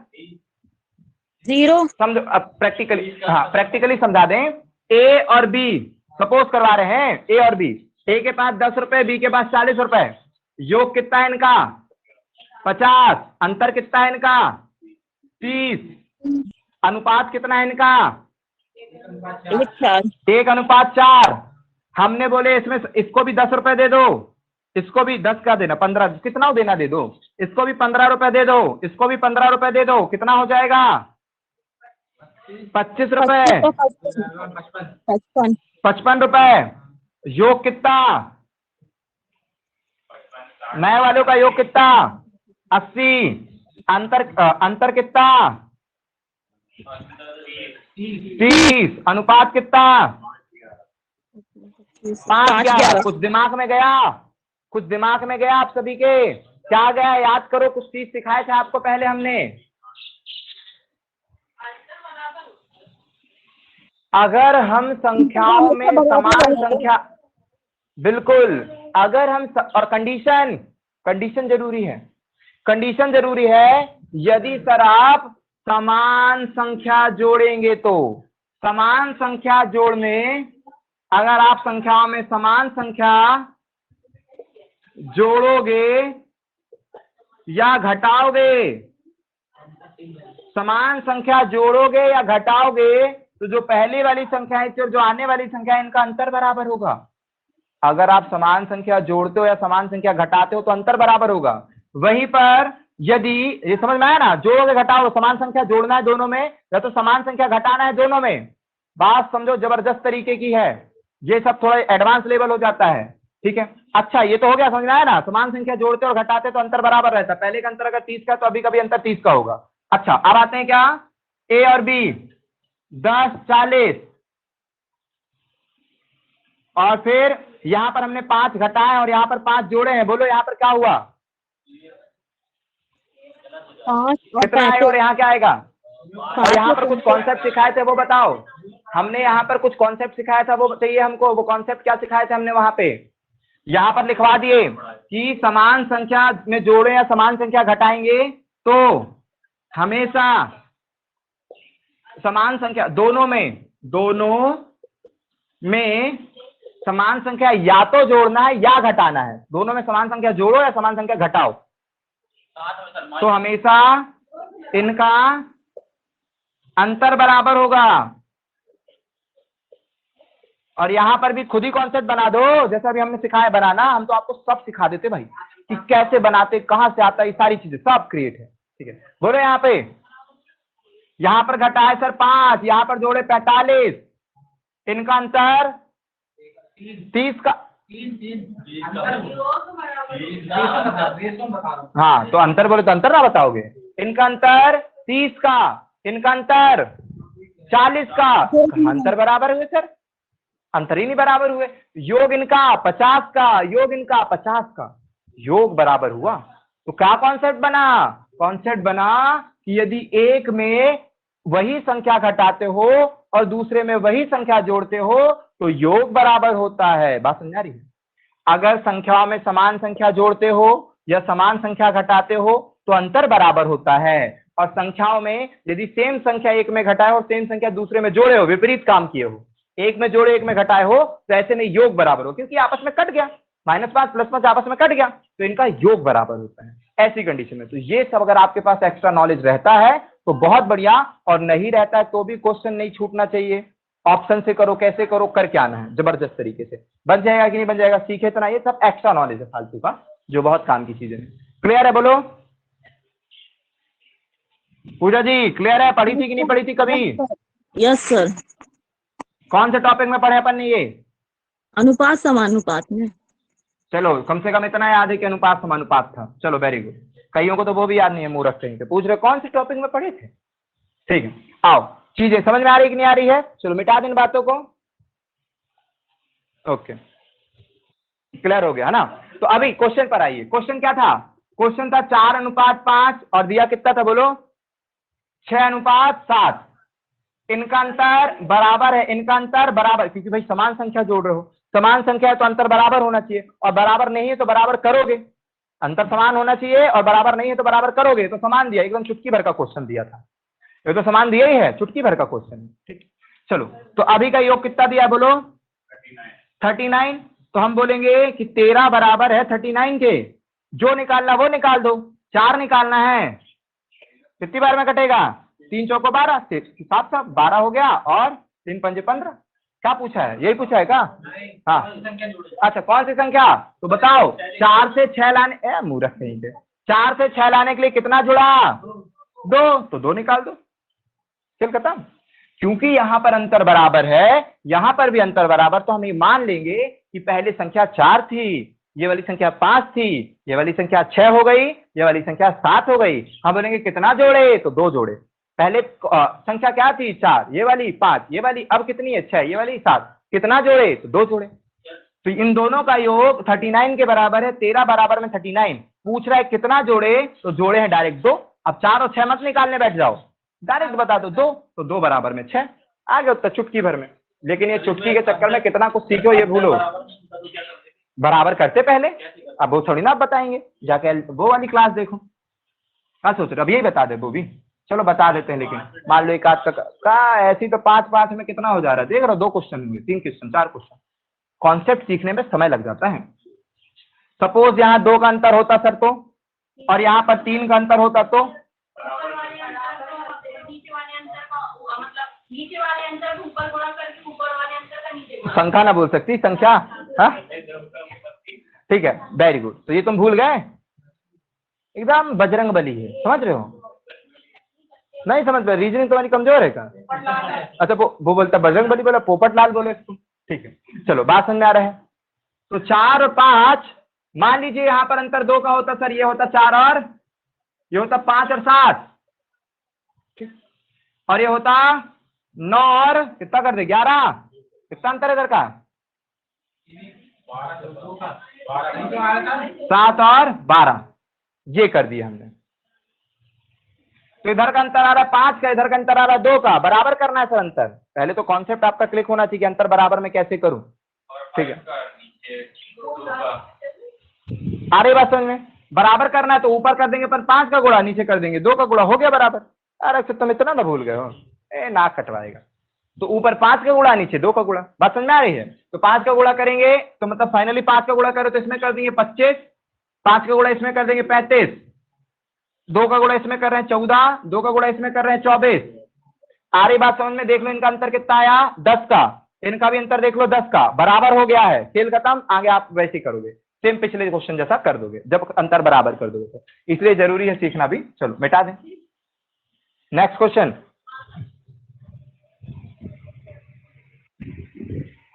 0। समझो अब प्रैक्टिकली, हाँ प्रैक्टिकली समझा दें। ए और बी सपोज करवा रहे हैं, ए और बी, ए के पास 10 रुपए, बी के पास 40 रुपए, योग कितना है इनका 50, अंतर कितना है इनका 30, अनुपात कितना है इनका 1:4। हमने बोले इसमें इसको भी 10 रुपए दे दो, इसको भी 10 का देना, 15 कितना देना दे दो, इसको भी 15 रुपए दे दो, इसको भी 15 रुपए दे दो, कितना हो जाएगा 25 रुपए, 55 रुपए। योग कितना, नए वालों का योग कितना 80, अंतर कितना 30, अनुपात कितना 5:11। कुछ दिमाग में गया, कुछ दिमाग में गया आप सभी के, क्या गया याद करो, कुछ चीज सिखाए थे आपको पहले हमने। अगर हम संख्याओं में समान संख्या, बिल्कुल, अगर हम और कंडीशन जरूरी है, कंडीशन जरूरी है, यदि सर आप समान संख्या जोड़ेंगे तो, समान संख्या जोड़ने, अगर आप संख्याओं में समान संख्या जोड़ोगे या घटाओगे, समान संख्या जोड़ोगे या घटाओगे, तो जो पहली वाली संख्या है और जो आने वाली संख्या है इनका अंतर बराबर होगा। अगर आप समान संख्या जोड़ते हो या समान संख्या घटाते हो तो अंतर बराबर होगा। वहीं पर यदि, ये समझ में आया ना, जोड़ोगे घटाओ, समान संख्या जोड़ना है दोनों में या तो समान संख्या घटाना है दोनों में, बात समझो जबरदस्त तरीके की है, ये सब थोड़ा एडवांस लेवल हो जाता है, ठीक है। अच्छा ये तो हो गया, समझ में आया ना, समान संख्या जोड़ते और घटाते तो अंतर बराबर रहता है, पहले का अंतर अगर 30 का तो अभी कभी अंतर 30 का होगा। अच्छा अब आते हैं क्या, ए और बी 10, 40, और फिर यहां पर हमने 5 घटाए और यहां पर 5 जोड़े हैं, बोलो यहां पर क्या हुआ 5 कितना आएगा और यहाँ क्या आएगा, और यहाँ पर कुछ कॉन्सेप्ट सिखाए थे वो बताओ, हमने यहाँ पर कुछ कॉन्सेप्ट सिखाया था वो बताइए हमको, वो कॉन्सेप्ट क्या सिखाए थे हमने वहां पे, यहाँ पर लिखवा दिए कि समान संख्या में जोड़े या समान संख्या घटाएंगे तो हमेशा समान संख्या, दोनों में समान संख्या या तो जोड़ना है या घटाना है, दोनों में समान संख्या जोड़ो या समान संख्या घटाओ, तो हमेशा इनका अंतर बराबर होगा। और यहां पर भी खुद ही कॉन्सेप्ट बना दो, जैसा भी हमने सिखाया बनाना, हम तो आपको सब सिखा देते भाई कि कैसे बनाते, कहां से आता है, ये सारी चीजें सब क्रिएट है, ठीक है। बोलो यहाँ पे, यहां पर घटाए सर 5, यहां पर जोड़े 45, इनका अंतर 30 का, हाँ तो अंतर बोले तो अंतर ना बताओगे, इनका अंतर 30 का, इनका अंतर 40 का, अंतर बराबर हुए सर, अंतर ही नहीं बराबर हुए। योग इनका 50 का, योग इनका 50 का, योग बराबर हुआ। तो क्या कॉन्सेप्ट बना, कॉन्सेप्ट बना कि यदि एक में वही संख्या घटाते हो और दूसरे में वही संख्या जोड़ते हो तो योग बराबर होता है। बात समझ आ रही है? अगर संख्याओं में समान संख्या जोड़ते हो या समान संख्या घटाते हो तो अंतर बराबर होता है, और संख्याओं में यदि सेम संख्या एक में घटाए और सेम संख्या दूसरे में जोड़े हो, विपरीत काम किए हो, एक में जोड़े एक में घटाए हो, तो ऐसे में योग बराबर हो, क्योंकि आपस में कट गया, -5 +5 आपस में कट गया, तो इनका योग बराबर होता है ऐसी कंडीशन में। तो ये सब अगर आपके पास एक्स्ट्रा नॉलेज रहता है तो बहुत बढ़िया, और नहीं रहता है तो भी क्वेश्चन नहीं छूटना चाहिए, ऑप्शन से करो, कैसे करो, करके आना है जबरदस्त तरीके से, बन जाएगा कि नहीं बन जाएगा, सीखे तो ना, ये सब एक्स्ट्रा नॉलेज है फालतू का, जो बहुत काम की चीजें। क्लियर है बोलो पूजा जी, क्लियर है? पढ़ी थी कि नहीं पढ़ी थी कभी? Yes sir. कौन से टॉपिक में पढ़े अपन ने ये? अनुपात समानुपात में। चलो कम से कम इतना याद है कि अनुपात समानुपात था, चलो वेरी गुड। कईयों को तो वो भी याद नहीं है, मूर्ख कहीं से पूछ रहे कौन से टॉपिक में पढ़े थे। ठीक है, आओ चीजें समझ में आ रही कि नहीं आ रही है? चलो मिटा दें बातों को, ओके क्लियर हो गया है ना? तो अभी क्वेश्चन पर आइए। क्वेश्चन क्या था? क्वेश्चन था 4:5 और दिया कितना था बोलो? 6:7। इनका अंतर बराबर है, इनका अंतर बराबर, क्योंकि भाई समान संख्या जोड़ रहे हो, समान संख्या है तो अंतर बराबर होना चाहिए, और बराबर नहीं है तो बराबर करोगे, अंतर समान होना चाहिए और बराबर नहीं है तो बराबर करोगे, तो समान दिया, एकदम चुटकी भर का क्वेश्चन दिया था, ये तो समान दिया ही है, चुटकी भर का क्वेश्चन। ठीक, चलो तो अभी का योग कितना दिया बोलो, 39। तो हम बोलेंगे कि 13 बराबर है 39 के, जो निकालना वो निकाल दो, 4 निकालना है, कितनी बार में कटेगा, 3 चौको 12, 7 7 12 हो गया, और 3 पंजे 15। क्या पूछा है, यही पूछा है क्या? हाँ, अच्छा कौन सी संख्या, तो बताओ। 4 से 6 लाने, मूर्ख कहीं पे, 4 से 6 लाने के लिए कितना जुड़ा, 2, तो 2 निकाल दो, चल खत्म। क्योंकि यहाँ पर अंतर बराबर है, यहाँ पर भी अंतर बराबर, तो हम ये मान लेंगे कि पहले संख्या 4 थी, ये वाली संख्या 5 थी, ये वाली संख्या 6 हो गई, ये वाली संख्या 7 हो गई। हम बोलेंगे कितना जोड़े, तो 2 जोड़े। पहले संख्या क्या थी, 4, ये वाली 5, ये वाली अब कितनी है, 6, ये वाली 7, कितना जोड़े, तो 2 जोड़े। तो इन दोनों का योग 39 के बराबर है, 13 बराबर में 39, पूछ रहा है कितना जोड़े, तो जोड़े हैं डायरेक्ट 2। अब 4 और 6 मत निकालने बैठ जाओ, डायरेक्ट बता दो 2, तो 2 बराबर में 6 आ गया उत्तर चुटकी भर में। लेकिन ये चुटकी के चक्कर में कितना कुछ सीखो, ये भूलो, बराबर करते पहले, अब वो थोड़ी ना आप बताएंगे, जाके वो वाली क्लास देखो। क्या सोच रहे, अब यही बता दे वो भी, चलो बता देते हैं। लेकिन मान लो एक आध का ऐसी तो 5 में कितना हो जा रहा है, देख रहा 2 क्वेश्चन हुए, 3 क्वेश्चन, 4 क्वेश्चन, कॉन्सेप्ट सीखने में समय लग जाता है। सपोज यहाँ 2 का अंतर होता सर तो, और यहाँ पर 3 का अंतर होता तो, नीचे वाले अंतर को ऊपर गुणा करके ऊपर वाले अंतर का नीचे, संख्या ना बोल सकती, संख्या, हाँ ठीक है, वेरी गुड। तो ये तुम भूल गए, एकदम बजरंग बली है, समझ रहे हो, नहीं समझ रहे, रीजनिंग तुम्हारी कमजोर है क्या? अच्छा वो बोलता बजरंग बली बोला, पोपट लाल बोले इसको, ठीक है चलो बात समझ में आ रहा है। तो 4 और 5, मान लीजिए यहाँ पर अंतर 2 का होता सर, ये होता 4 और ये होता 5 और 7, और ये होता 9 और कितना कर दे 11, कितना अंतर है इधर का, 7 और 12, ये कर दिया हमने। तो इधर का अंतर आ रहा है 5 का, इधर का अंतर आ रहा है 2 का, बराबर करना है सर अंतर। पहले तो कॉन्सेप्ट आपका क्लिक होना चाहिए कि अंतर बराबर में कैसे करूं, ठीक है। आ रही बात समझ में, बराबर करना है तो ऊपर कर देंगे पर 5 का गुणा, नीचे कर देंगे 2 का गुणा, हो गया बराबर। अरे तुम इतना ना भूल गए हो, नाक कटवाएगा। तो ऊपर 5 का गुणा, नीचे 2 का गुणा, बात समझ में आ रही है। तो 5 का गुणा करेंगे तो मतलब फाइनली 5 का गुणा करो तो इसमें कर देंगे 25, 5 का गुणा इसमें कर देंगे 35, 2 का गुणा इसमें कर रहे हैं 14, 2 का गुणा इसमें कर रहे हैं 24। आ रही बात समझ में, देख लो इनका अंतर कितना आया 10 का, इनका भी अंतर देख लो 10 का, बराबर हो गया है, खेल खत्म। आगे आप वैसे ही करोगे, सेम पिछले क्वेश्चन जैसा कर दोगे जब अंतर बराबर कर दोगे, तो इसलिए जरूरी है सीखना भी। चलो मिटा दें, नेक्स्ट क्वेश्चन।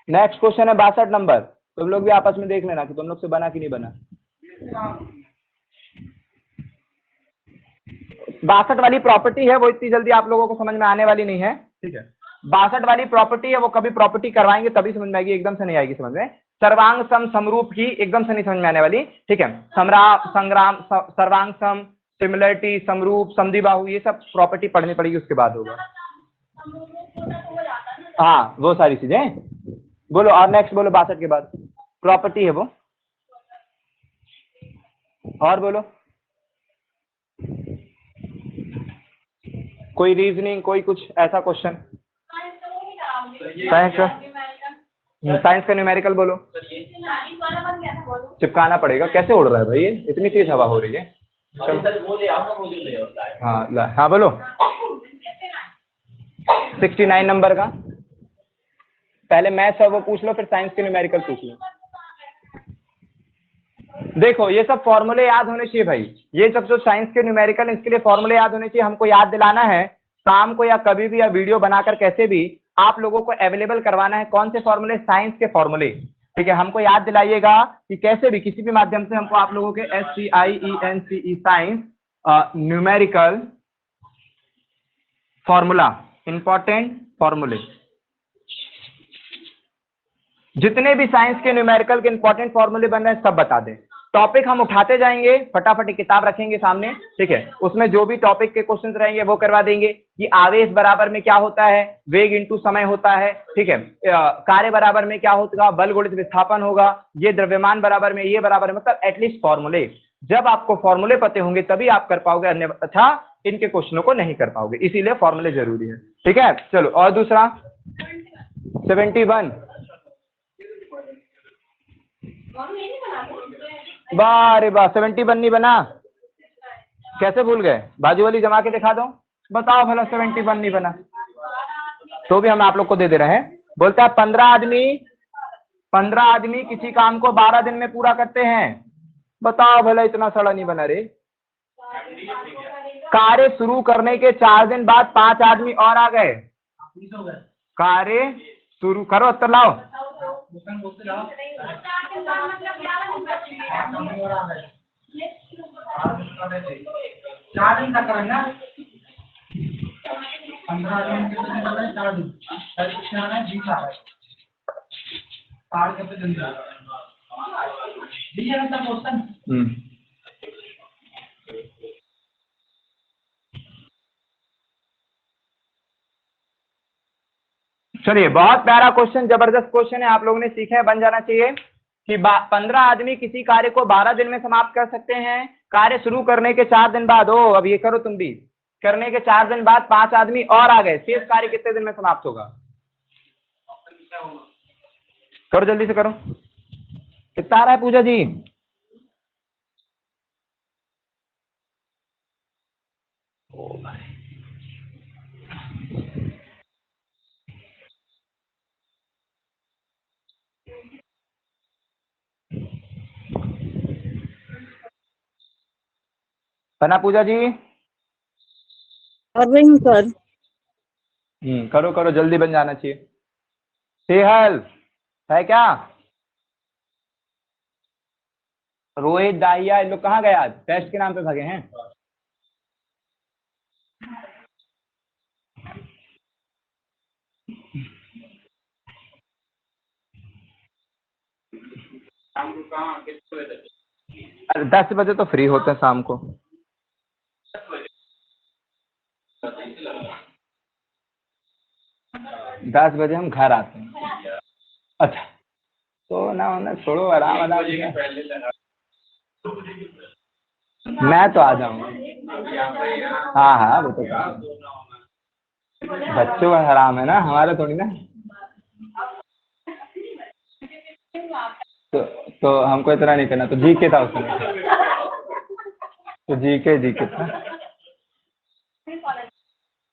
नेक्स्ट क्वेश्चन है 62 नंबर। तुम लोग भी आपस में देख लेना कि तुम लोग से बना कि नहीं बना। 62 वाली प्रॉपर्टी है, वो इतनी जल्दी आप लोगों को समझ में आने वाली नहीं है, ठीक है। 62 वाली प्रॉपर्टी है, वो कभी प्रॉपर्टी करवाएंगे तभी समझ में आएगी, एकदम से नहीं आएगी समझ में। सर्वांग सम समरूप की एकदम से नहीं समझ में आने वाली, ठीक है। संग्राम सर्वांग सम, सिमिलरिटी, समरूप, समद्विबाहु, ये सब प्रॉपर्टी पढ़नी पड़ेगी, उसके बाद होगा। हाँ वो सारी चीजें बोलो। और नेक्स्ट बोलो 62 के बाद प्रॉपर्टी है वो, और बोलो कोई रीजनिंग, कोई कुछ ऐसा क्वेश्चन। साइंस का न्यूमेरिकल बोलो। चिपकाना पड़ेगा, कैसे उड़ रहा है भाई ये, इतनी तेज हवा हो रही है। हाँ बोलो 69 नंबर का, पहले मैथ्स है वो पूछ लो, फिर साइंस के न्यूमेरिकल पूछ लो। देखो ये सब फॉर्मूले याद होने चाहिए भाई, ये सब जो साइंस के न्यूमेरिकल, इसके लिए फॉर्मूले याद होने चाहिए। हमको याद दिलाना है शाम को या कभी भी, या वीडियो बनाकर कैसे भी आप लोगों को अवेलेबल करवाना है। कौन से फॉर्मूले, साइंस के फॉर्मूले, ठीक है। हमको याद दिलाइएगा कि कैसे भी किसी भी माध्यम से हमको आप लोगों के SCIENCE science numerical formula, important फॉर्मूले, जितने भी साइंस के न्यूमेरिकल के इंपॉर्टेंट फॉर्मूले बन रहे हैं सब बता दें। टॉपिक हम उठाते जाएंगे, फटाफट किताब रखेंगे सामने, ठीक है, उसमें जो भी टॉपिक के क्वेश्चंस रहेंगे वो करवा देंगे कि आवेश बराबर में क्या होता है, वेग इंटू समय होता है, ठीक है, कार्य बराबर में क्या होगा, बल गुणित विस्थापन होगा, ये द्रव्यमान बराबर में, ये बराबर है, मतलब एटलीस्ट फॉर्मूले, जब आपको फॉर्मूले पते होंगे तभी आप कर पाओगे, अन्यथा इनके क्वेश्चनों को नहीं कर पाओगे, इसीलिए फॉर्मूले जरूरी है, ठीक है। चलो और दूसरा 71, बारे वाह 71 नहीं बना, कैसे भूल गए, बाजू वाली जमा के दिखा दो, बताओ भला 71 नहीं बना, तो भी हम आप लोग को दे रहे हैं। बोलता है 15 आदमी किसी काम को 12 दिन में पूरा करते हैं, बताओ भला इतना सड़ा नहीं बना रे। कार्य शुरू करने के 4 दिन बाद 5 आदमी और आ गए, कार्य शुरू करो, उत्तर लाओ। 4 दिन तक करना, 15 दिन के 4 दिन परीक्षा में जीता है, पार करते दिन दिया ना क्वेश्चन। चलिए, बहुत प्यारा क्वेश्चन, जबरदस्त क्वेश्चन है, आप लोगों ने सीखा है, बन जाना चाहिए कि 15 आदमी किसी कार्य को 12 दिन में समाप्त कर सकते हैं, कार्य शुरू करने के 4 दिन बाद, ओ अब ये करो तुम भी, करने के 4 दिन बाद 5 आदमी और आ गए, शेष कार्य कितने दिन में समाप्त होगा, करो जल्दी से करो, कितना आ रहा है पूजा जी? बना पूजा जी? कर रही हूँ सर। करो करो, जल्दी बन जाना चाहिए। सेहल है क्या? रोहित दाहिया इन लोग कहाँ गए, आज टेस्ट के नाम पे भागे हैं? अरे 10 बजे तो फ्री होते हैं शाम को। 10 बजे हम घर आते हैं। अच्छा तो ना छोड़ो, आराम आराम, मैं तो आ जाऊंगा। हाँ हाँ वो तो बच्चों का हराम है ना, हमारा थोड़ी ना। तो हमको इतना नहीं करना, तो जीके था उसमें, तो जीके था।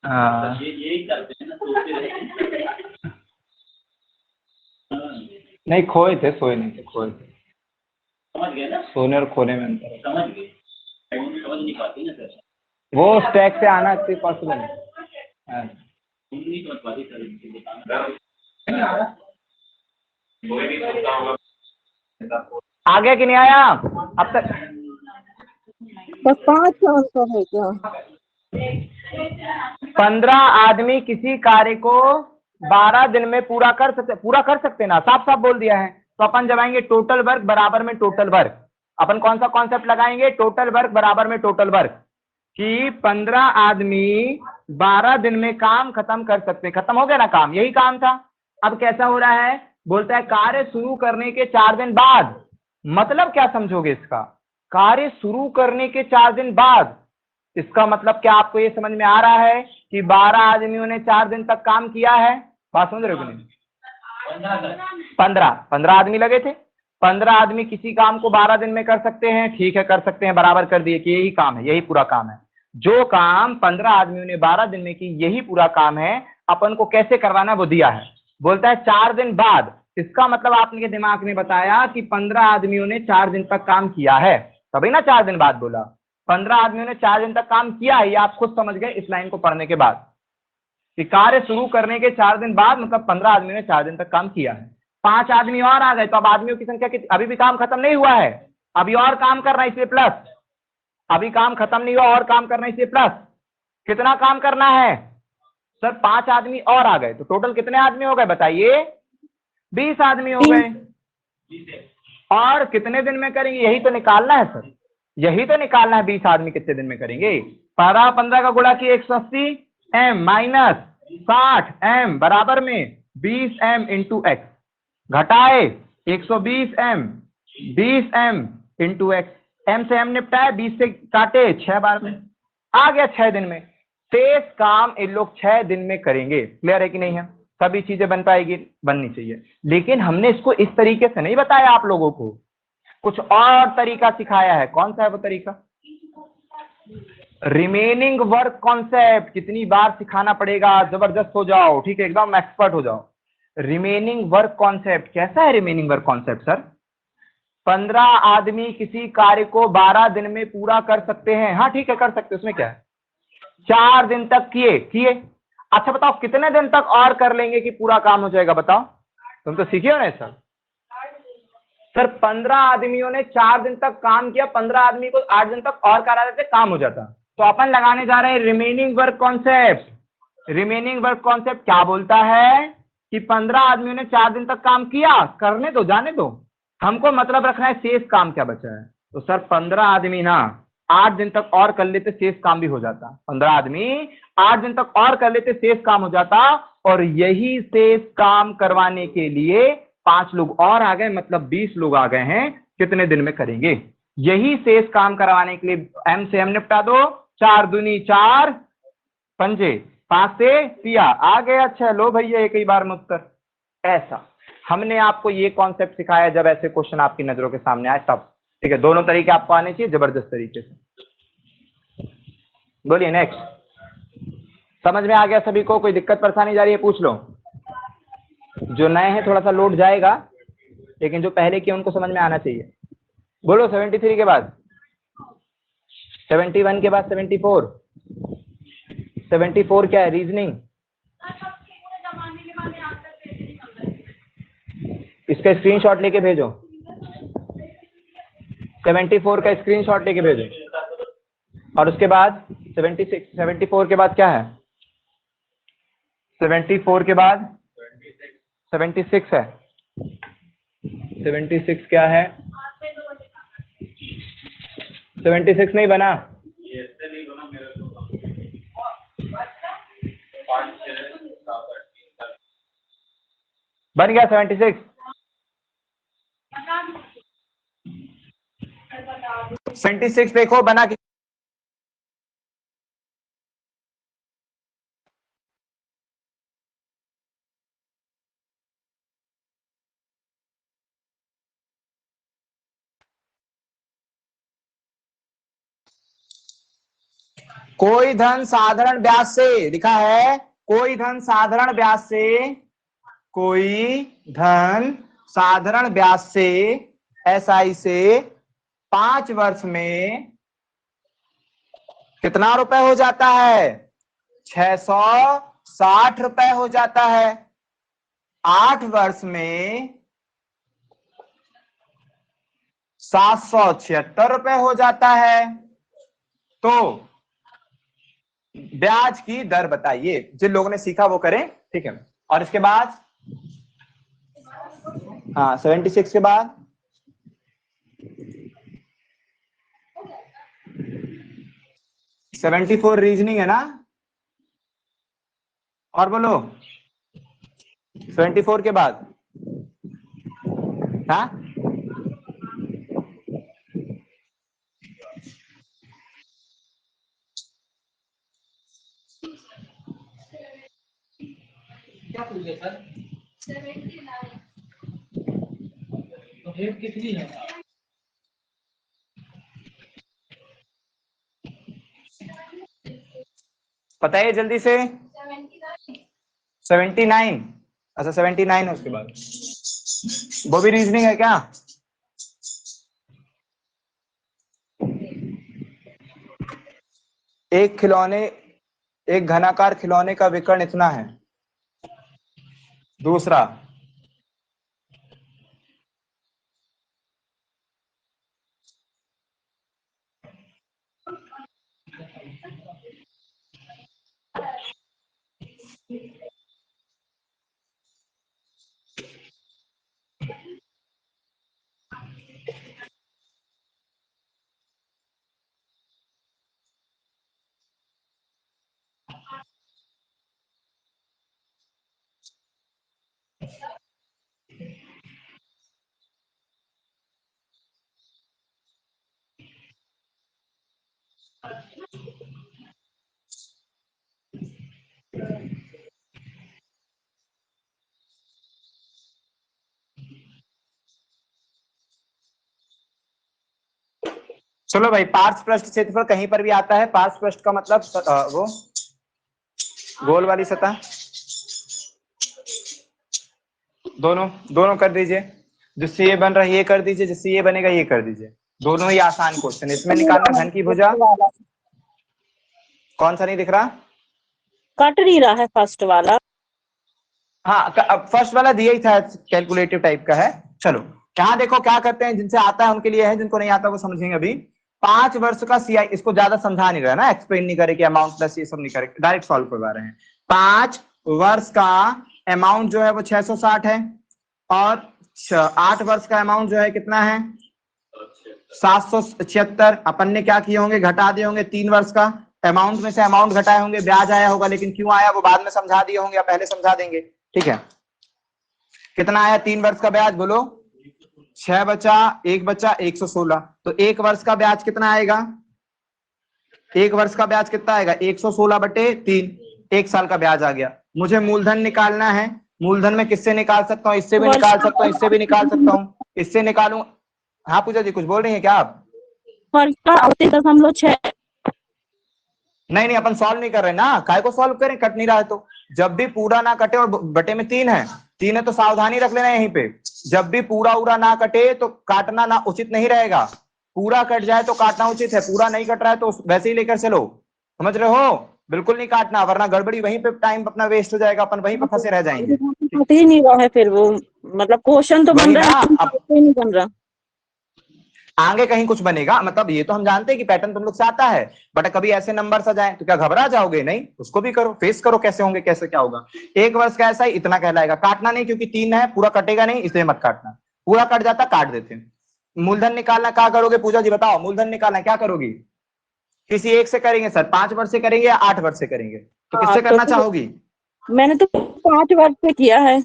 हाँ नहीं खोए थे, सोए नहीं थे, खोए थे। समझ गए ना, सोने और खोने में अंतर है। समझ गए, समझ नहीं पाती ना सर, वो स्टैक से आना पॉसिबल है। नहीं समझ पाती सर, आगे कि नहीं आया अब तक? बस 5 आंसर है क्या? 15 आदमी किसी कार्य को 12 दिन में पूरा कर सकते ना, साफ साफ बोल दिया है। तो अपन जब आएंगे टोटल वर्क बराबर में टोटल वर्क, अपन कौन सा कॉन्सेप्ट लगाएंगे, टोटल वर्क बराबर में टोटल वर्क, कि 15 आदमी 12 दिन में काम खत्म कर सकते, खत्म हो गया ना काम, यही काम था। अब कैसा हो रहा है, बोलता है कार्य शुरू करने के 4 दिन बाद, मतलब क्या समझोगे इसका, कार्य शुरू करने के 4 दिन बाद, इसका मतलब क्या आपको ये समझ में आ रहा है कि 12 आदमियों ने 4 दिन तक काम किया है? बात समझ रहे हो कि नहीं? 15 आदमी लगे थे, 15 आदमी किसी काम को 12 दिन में कर सकते हैं, ठीक है कर सकते हैं, बराबर कर दिए कि यही काम है, यही पूरा काम है। जो काम 15 आदमियों ने 12 दिन में की, यही पूरा काम है, अपन को कैसे करवाना है वो दिया है। बोलता है 4 दिन बाद, इसका मतलब आपके दिमाग ने बताया कि 15 आदमियों ने 4 दिन तक काम किया है, तभी ना 4 दिन बाद बोला। 15 आदमियों ने 4 दिन तक काम किया है, ये आप खुद समझ गए इस लाइन को पढ़ने के बाद, कि कार्य शुरू करने के 4 दिन बाद मतलब 15 आदमियों ने 4 दिन तक काम किया है। 5 आदमी और आ गए, तो अब आदमियों की संख्या कितनी? अभी भी काम खत्म नहीं हुआ है, अभी और काम करना है, इसलिए प्लस, अभी काम खत्म नहीं हुआ और काम करना है, इसलिए प्लस। कितना काम करना है सर? 5 आदमी और आ गए, तो टोटल कितने आदमी हो गए बताइए? 20 आदमी हो गए। और कितने दिन में करेंगे, यही तो निकालना है सर, यही तो निकालना है 20 आदमी कितने दिन में करेंगे। 15 का गुणा की 180 m माइनस 60 m बराबर में 20 m इंटू एक्स, घटाए 120 m 20 m into x, m से m निपटाए 20 से काटे 6 बार में आ गया 6 दिन में। शेष काम इन लोग 6 दिन में करेंगे। क्लियर है कि नहीं है? सभी चीजें बन पाएगी, बननी चाहिए। लेकिन हमने इसको इस तरीके से नहीं बताया आप लोगों को, कुछ और तरीका सिखाया है। कौन सा है वो तरीका? Remaining work concept. कितनी बार सिखाना पड़ेगा, जबरदस्त हो जाओ, ठीक है, एकदम एक्सपर्ट हो जाओ। रिमेनिंग वर्क कॉन्सेप्ट कैसा है? रिमेनिंग वर्क कॉन्सेप्ट सर, 15 आदमी किसी कार्य को 12 दिन में पूरा कर सकते हैं। हाँ ठीक है, कर सकते, उसमें क्या है। 4 दिन तक किए। अच्छा बताओ कितने दिन तक और कर लेंगे कि पूरा काम हो जाएगा? बताओ, तुम तो सीखे हो ना सर। सर 15 आदमियों ने 4 दिन तक काम किया, 15 आदमी को 8 दिन तक और करा देते, काम हो जाता। तो अपन लगाने जा रहे हैं remaining work concept. Remaining work concept क्या बोलता है कि 15 आदमियों ने 4 दिन तक काम किया, करने दो, जाने दो, हमको मतलब रखना है शेष काम क्या बचा है। तो सर 15 आदमी ना 8 दिन तक और कर लेते, शेष काम भी हो जाता। 15 आदमी 8 दिन तक और कर लेते, शेष काम हो जाता। और यही शेष काम करवाने के लिए 5 लोग और आ गए, मतलब 20 लोग आ गए हैं। कितने दिन में करेंगे? यही शेष काम करवाने के लिए m से m निपटा दो, 4 दूनी 4, पंजे 5 से पिया आ गया 6। लो भैया एक ही बार में उत्तर। ऐसा हमने आपको ये कॉन्सेप्ट सिखाया जब ऐसे क्वेश्चन आपकी नजरों के सामने आए तब। ठीक है, दोनों तरीके आपको आने चाहिए जबरदस्त तरीके से। बोलिए नेक्स्ट। समझ में आ गया सभी को? कोई दिक्कत परेशानी जा रही है पूछ लो। जो नए हैं थोड़ा सा लोड जाएगा, लेकिन जो पहले किए उनको समझ में आना चाहिए। बोलो 73 के बाद 71 के बाद 74। 74 क्या है? रीजनिंग। इसका स्क्रीनशॉट लेके भेजो, 74 का स्क्रीनशॉट लेके भेजो। और उसके बाद 76, 74 के बाद क्या है? 74 के बाद 76 है। 76 क्या है? 76 नहीं बना? बन गया 76? 76 देखो बना कि कोई धन साधारण ब्याज से, लिखा है कोई धन साधारण ब्याज से, कोई धन साधारण ब्याज से एसआई से 5 वर्ष में कितना रुपए हो जाता है? 660 रुपए हो जाता है। 8 वर्ष में 776 रुपए हो जाता है। तो ब्याज की दर बताइए। जिन लोगों ने सीखा वो करें, ठीक है। और इसके बाद हाँ 76 के बाद 74 रीजनिंग है ना? और बोलो 74 के बाद हाँ क्या पूछ रहे सर? तो हेड कितनी है? बताइए जल्दी से। 79। अच्छा 79 है उसके बाद। वो भी रीजनिंग है क्या? एक खिलौने, एक घनाकार खिलौने का विकर्ण इतना है। दूसरा चलो भाई, पार्श्व पृष्ठ क्षेत्रफल कहीं पर भी आता है। पार्श्व पृष्ठ का मतलब वो गोल वाली सतह। दोनों दोनों कर दीजिए, जिससे ये बन रहा है ये कर दीजिए, जिससे ये बनेगा ये कर दीजिए। दोनों ही आसान क्वेश्चन। इसमें निकालना घन की भुजा। कौन सा नहीं दिख रहा? कट नहीं रहा है फर्स्ट वाला। हाँ, अब फर्स्ट वाला दिया ही था, कैलकुलेटिव टाइप का है। चलो यहाँ देखो क्या करते हैं, जिनसे आता है उनके लिए है, जिनको नहीं आता वो समझेंगे अभी। 5 वर्ष का सीआई, इसको ज्यादा समझा नहीं रहा ना, एक्सप्लेन नहीं करे कि अमाउंट प्लस ये सब नहीं करे, डायरेक्ट सॉल्व करवा रहे हैं। 5 वर्ष का अमाउंट जो है वो 660 है, और 8 वर्ष का अमाउंट जो है कितना है 776। अपन ने क्या किए होंगे, घटा दिए होंगे 3 वर्ष का अमाउंट में से अमाउंट घटाए होंगे, ब्याज आया होगा, लेकिन क्यों आया वो बाद में समझा दिए होंगे या पहले समझा देंगे। ठीक है, कितना आया 3 वर्ष का ब्याज बोलो? 6 बचा 1 बचा 116। तो 1 वर्ष का ब्याज कितना आएगा? 1 वर्ष का ब्याज कितना आएगा? 116/3। 1 साल का ब्याज आ गया। मुझे मूलधन निकालना है। मूलधन में किससे निकाल सकता हूँ? इससे भी निकाल सकता हूँ, इससे भी निकाल सकता हूँ, इससे निकालूं। हाँ पूजा जी कुछ बोल रही है क्या आप? 38.6। नहीं, अपन सॉल्व नहीं कर रहे ना, काय को सॉल्व करें, कट नहीं रहा है तो। जब भी पूरा ना कटे, और बटे में 3 है तो सावधानी रख लेना यहीं पे। जब भी पूरा उरा ना कटे तो काटना ना उचित नहीं रहेगा। पूरा कट जाए तो काटना उचित है, पूरा नहीं कट रहा है तो वैसे ही लेकर चलो। समझ रहे हो? बिल्कुल नहीं काटना, वरना गड़बड़ी वहीं पे टाइम अपना वेस्ट हो जाएगा, अपन वहीं पे फंसे रह जाएंगे। कट ही नहीं रहा है फिर वो, मतलब क्वेश्चन तो बन रहा है, नहीं बन रहा। आगे कहीं कुछ बनेगा, मतलब ये तो हम जानते हैं कि पैटर्न तुम लोग से आता है, बट कभी ऐसे नंबर आ जाए तो क्या घबरा जाओगे? नहीं, उसको भी करो, फेस करो, कैसे होंगे, कैसे क्या होगा। 1 वर्ष का ऐसा ही इतना कहलाएगा। काटना नहीं, क्योंकि 3 है, पूरा कटेगा नहीं, इसलिए मत काटना। पूरा कट जाता काट देते हैं। मूलधन निकालना क्या करोगे पूजा जी बताओ? मूलधन निकालना क्या करोगी? किसी एक से करेंगे सर, 5 वर्ष से करेंगे या 8 वर्ष से करेंगे? तो किससे करना चाहोगी? मैंने तो 5 वर्ष से किया है।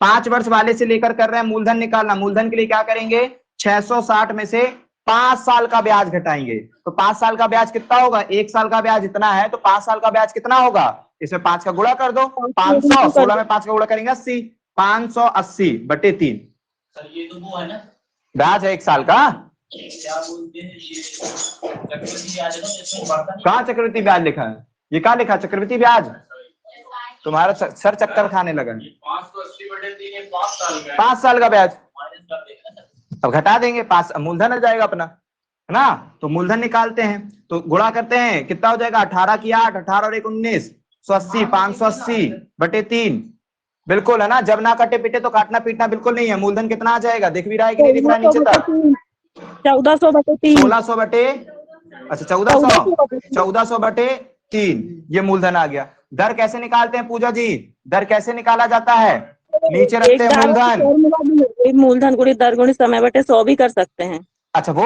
5 वर्ष वाले से लेकर कर रहे हैं मूलधन निकालना। मूलधन के लिए क्या करेंगे? 660 में से 5 साल का ब्याज घटाएंगे। तो 5 साल का ब्याज कितना होगा? 1 साल का ब्याज इतना है, तो 5 साल का ब्याज कितना होगा? इसमें 5 का गुणा कर दो। 500, 16 में 5 का गुणा करेंगे 80। 580/3 सर ये तो वो है ना, ब्याज है 1 साल का। क्या बोलते हैं ये चक्रवृद्धि ब्याज है ना, जिसमें बढ़ता नहीं। कहाँ चक्रवृद्धि ब्याज लिखा है? ये क्या लिखा है चक्रवृद्धि ब्याज? तुम्हारा सर चक्कर खाने लगा। 580/3 5 साल का है। 5 साल का ब्याज माइनस कर देंगे ना सर। अब घटा देंगे, 5 मूलधन आ जाएगा अपना, है ना? तो मूलधन निकालते हैं तो गुणा करते हैं, कितना हो जाएगा? 18 की 8, 18 और 1 19, 180। 580/3 बिल्कुल है ना। जब ना कटे पिटे तो काटना पीटना बिल्कुल नहीं है। मूलधन कितना आ जाएगा? दिख भी रहा है कि नहीं दिख रहा है नीचे तक? 1400/3। 1600 बटे, अच्छा 1400/3 ये मूलधन आ गया। दर कैसे निकालते हैं पूजा जी? दर कैसे निकाला जाता है? नीचे रखते हैं मूलधन। मूलधन गुणित दर गुणित समय/100 भी कर सकते हैं। अच्छा वो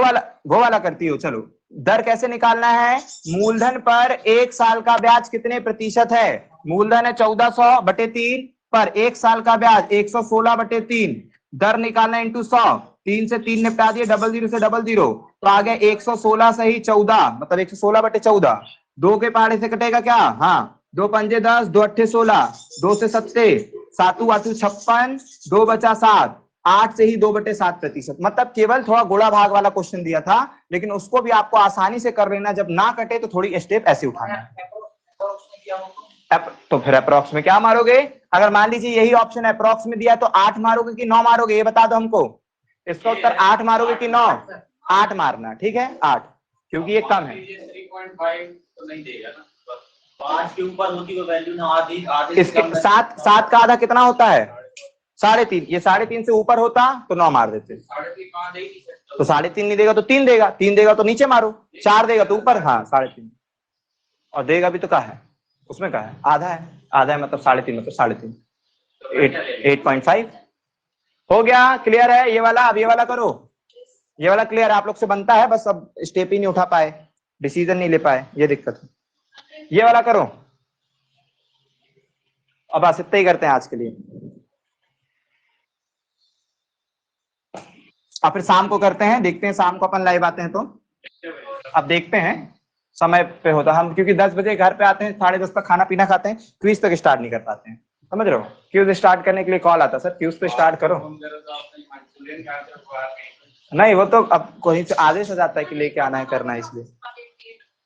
वाला करती हो। चलो दर कैसे निकालना है? मूलधन पर 1 साल का ब्याज कितने प्रतिशत है? मूलधन है 1400/3 पर 1 साल का ब्याज 116/3। दर निकालना इंटू 100। 3 से 3 निपटा दिए, 00 से 00, तो आ गया 116 सही 14, मतलब 116/14। 2 के पहाड़े से कटेगा क्या? हाँ, 2 पंजे 10, 2 अट्ठे 16, 2 से 7 सातु आतु 56, 2 बचा 7, 8 से ही 2/7%। मतलब केवल थोड़ा गुणा भाग वाला क्वेश्चन दिया था, लेकिन उसको भी आपको आसानी से कर लेना। जब ना कटे तो थोड़ी स्टेप ऐसे उठाना है। तो फिर अप्रॉक्स में क्या मारोगे? अगर मान लीजिए यही ऑप्शन अप्रॉक्स में दिया तो 8 मारोगे कि 9 मारोगे? ये बता दो हमको। इसका उत्तर 8 मारोगे कि 9? 8 मारना, ठीक है 8, क्योंकि ये कम है। 3.5 तो नहीं देगा ना, 5 के ऊपर होती वो वैल्यू ना, आधी आधे इसके 7 का आधा कितना होता है? 3.5। ये 3.5 से ऊपर होता तो 9 मार देते। 3.5 तो 3.5 नहीं देगा तो 3 देगा, 3 देगा तो नीचे मारो, 4 देगा तो ऊपर। हाँ 3.5, और देगा भी तो क्या है उसमें? क्या है? आधा है। आधा है मतलब 3.5, मतलब 3.5, 8.5 हो गया। क्लियर है ये वाला? अब ये वाला करो। ये वाला क्लियर आप लोग से बनता है, बस अब स्टेप ही नहीं उठा पाए, डिसीजन नहीं ले पाए, ये दिक्कत है। ये वाला करो। अब बस इतना ही करते हैं आज के लिए, अब फिर शाम को करते हैं। देखते हैं शाम को अपन लाइव आते हैं तो अब देखते हैं समय पे होता हम, क्योंकि 10 बजे घर पे आते हैं, 10:30 तक खाना पीना खाते हैं, क्विज तक स्टार्ट नहीं कर पाते हैं, समझ रहे हो। क्विज स्टार्ट करने के लिए कॉल आता सर क्विज तो स्टार्ट करो। नहीं वो तो अब कोई आदेश हो जाता है कि लेके आना है करना है, इसलिए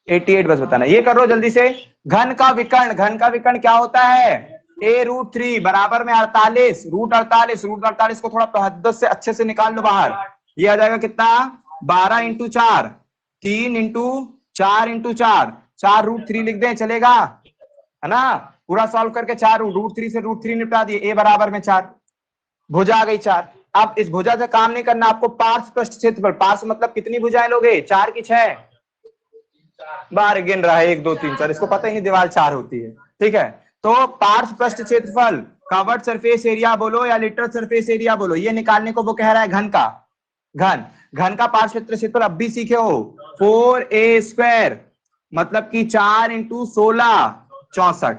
88 बस बताना। ये करो जल्दी से। घन का विकर्ण, घन का विकर्ण क्या होता है? a√3 बराबर में 48 √48 को थोड़ा तहद्दुद से अच्छे से निकाल लो बाहर। ये आ जाएगा कितना? 12 × 4 3 × 4 × 4 4√3 लिख दें, चलेगा है ना। पूरा सॉल्व करके 4 √3 से √3 निपटा दिए, a बराबर में 4, भुजा आ गई 4। अब इस भुजा से काम नहीं करना आपको, पार्श्व पृष्ठ क्षेत्रफल, पार्श्व मतलब कितनी भुजाएं लोगे? 4 की 6 बार गिन रहा है, 1 2 3 4, इसको पता ही नहीं दीवार 4 होती है, ठीक है। तो पार्श्व पृष्ठ क्षेत्रफल, कवर्ड सरफेस एरिया बोलो या लिटरल सरफेस एरिया बोलो, ये निकालने को वो कह रहा है घन का। घन का पार्श्व क्षेत्रफल अब भी सीखे हो, 4a² मतलब कि 4 × 16 64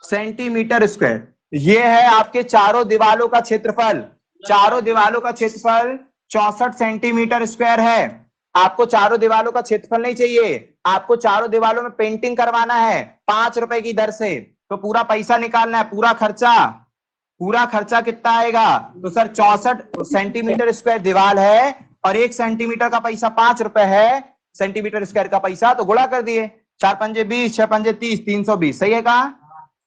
सेंटीमीटर स्क्वायर। ये है आपके चारों दीवालों का क्षेत्रफल, चारों दीवालों का क्षेत्रफल 64 सेंटीमीटर स्क्वायर है। आपको चारों दीवालों का क्षेत्रफल नहीं चाहिए, आपको चारों दीवालों में पेंटिंग करवाना है 5 रुपए की दर से, तो पूरा पैसा निकालना है, पूरा खर्चा कितना आएगा? तो सर 64 सेंटीमीटर स्क्वायर दीवार है और 1 सेंटीमीटर का पैसा 5 रुपए है, सेंटीमीटर स्क्वायर का पैसा, तो गुणा कर दिए, 4 पंजे 20, 6 पंजे 30, 320, सही है कहा?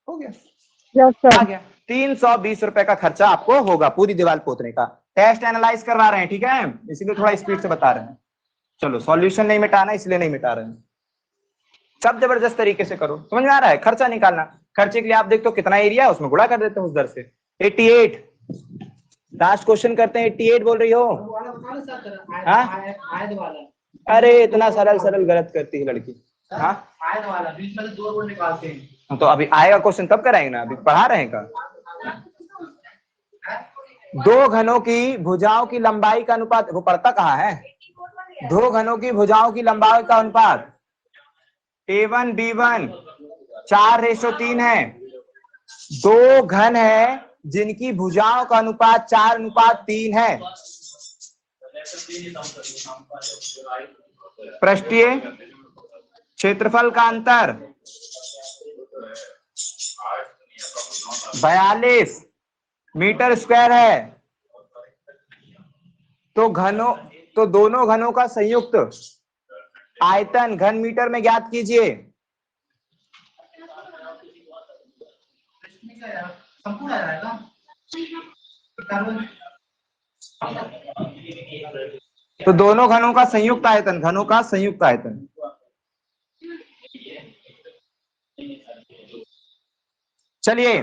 हो गया, आ गया। 320 रुपए का खर्चा आपको होगा पूरी दीवार पोतने का। टेस्ट एनालाइज करवा रहे हैं, ठीक है, इसीलिए थोड़ा स्पीड से बता रहे हैं। चलो सॉल्यूशन नहीं मिटाना इसलिए नहीं मिटा रहे हैं, सब जबरदस्त तरीके से करो, समझ में आ रहा है। खर्चा निकालना, खर्चे के लिए आप देखते हो कितना एरिया है, उसमें गुणा कर देते हो उस दर से। 88 लास्ट क्वेश्चन करते हैं। 88 बोल रही हो? हाँ अरे इतना सरल गलत करती है लड़की। हाँ बीच में से 2 रोड निकालते हैं, तो अभी आएगा क्वेश्चन तब कराएंगे ना, अभी पढ़ा रहे हैं का। 2 घनों की भुजाओं की लंबाई का अनुपात, वो पढ़ता कहाँ है? 2 घनों की भुजाओं की लंबाई का अनुपात A1 B1 4:3 है। 2 घन है जिनकी भुजाओं का अनुपात 4:3 है। पृष्ठीय क्षेत्रफल का अंतर 42 मीटर स्क्वायर है। तो दोनों घनों का संयुक्त आयतन घन मीटर में ज्ञात कीजिए। संपूर्ण आ जाएगा। तो दोनों घनों का संयुक्त आयतन, चलिए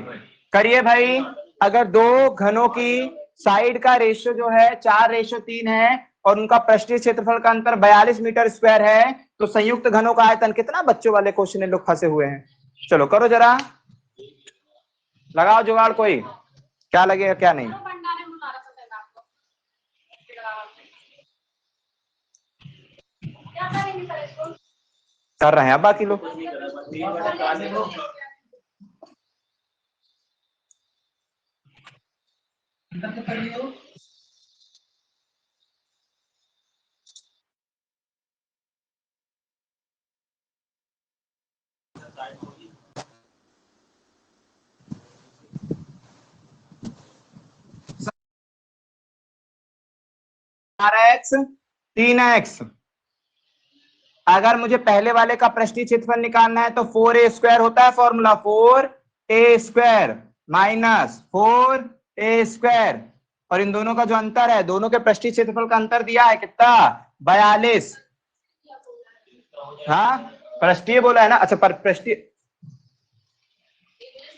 करिए भाई। अगर 2 घनों की साइड का रेशियो जो है 4:3 है और उनका पृष्ठीय क्षेत्रफल का अंतर 42 मीटर स्क्वायर है, तो संयुक्त घनों का आयतन कितना? बच्चों वाले क्वेश्चन लोग फंसे हुए हैं। चलो करो जरा, लगाओ जुगाड़, कोई क्या लगेगा क्या नहीं। कर रहे हैं अब बाकी लोग। x 3x, अगर मुझे पहले वाले का पृष्ठीय क्षेत्रफल निकालना है तो 4a² होता है फॉर्मूला, 4a² माइनस 4a², और इन दोनों का जो अंतर है, दोनों के पृष्ठीय क्षेत्रफल का अंतर दिया है कितना? 42। हाँ पृष्ठीय बोला है ना, अच्छा पर पृष्ठीय,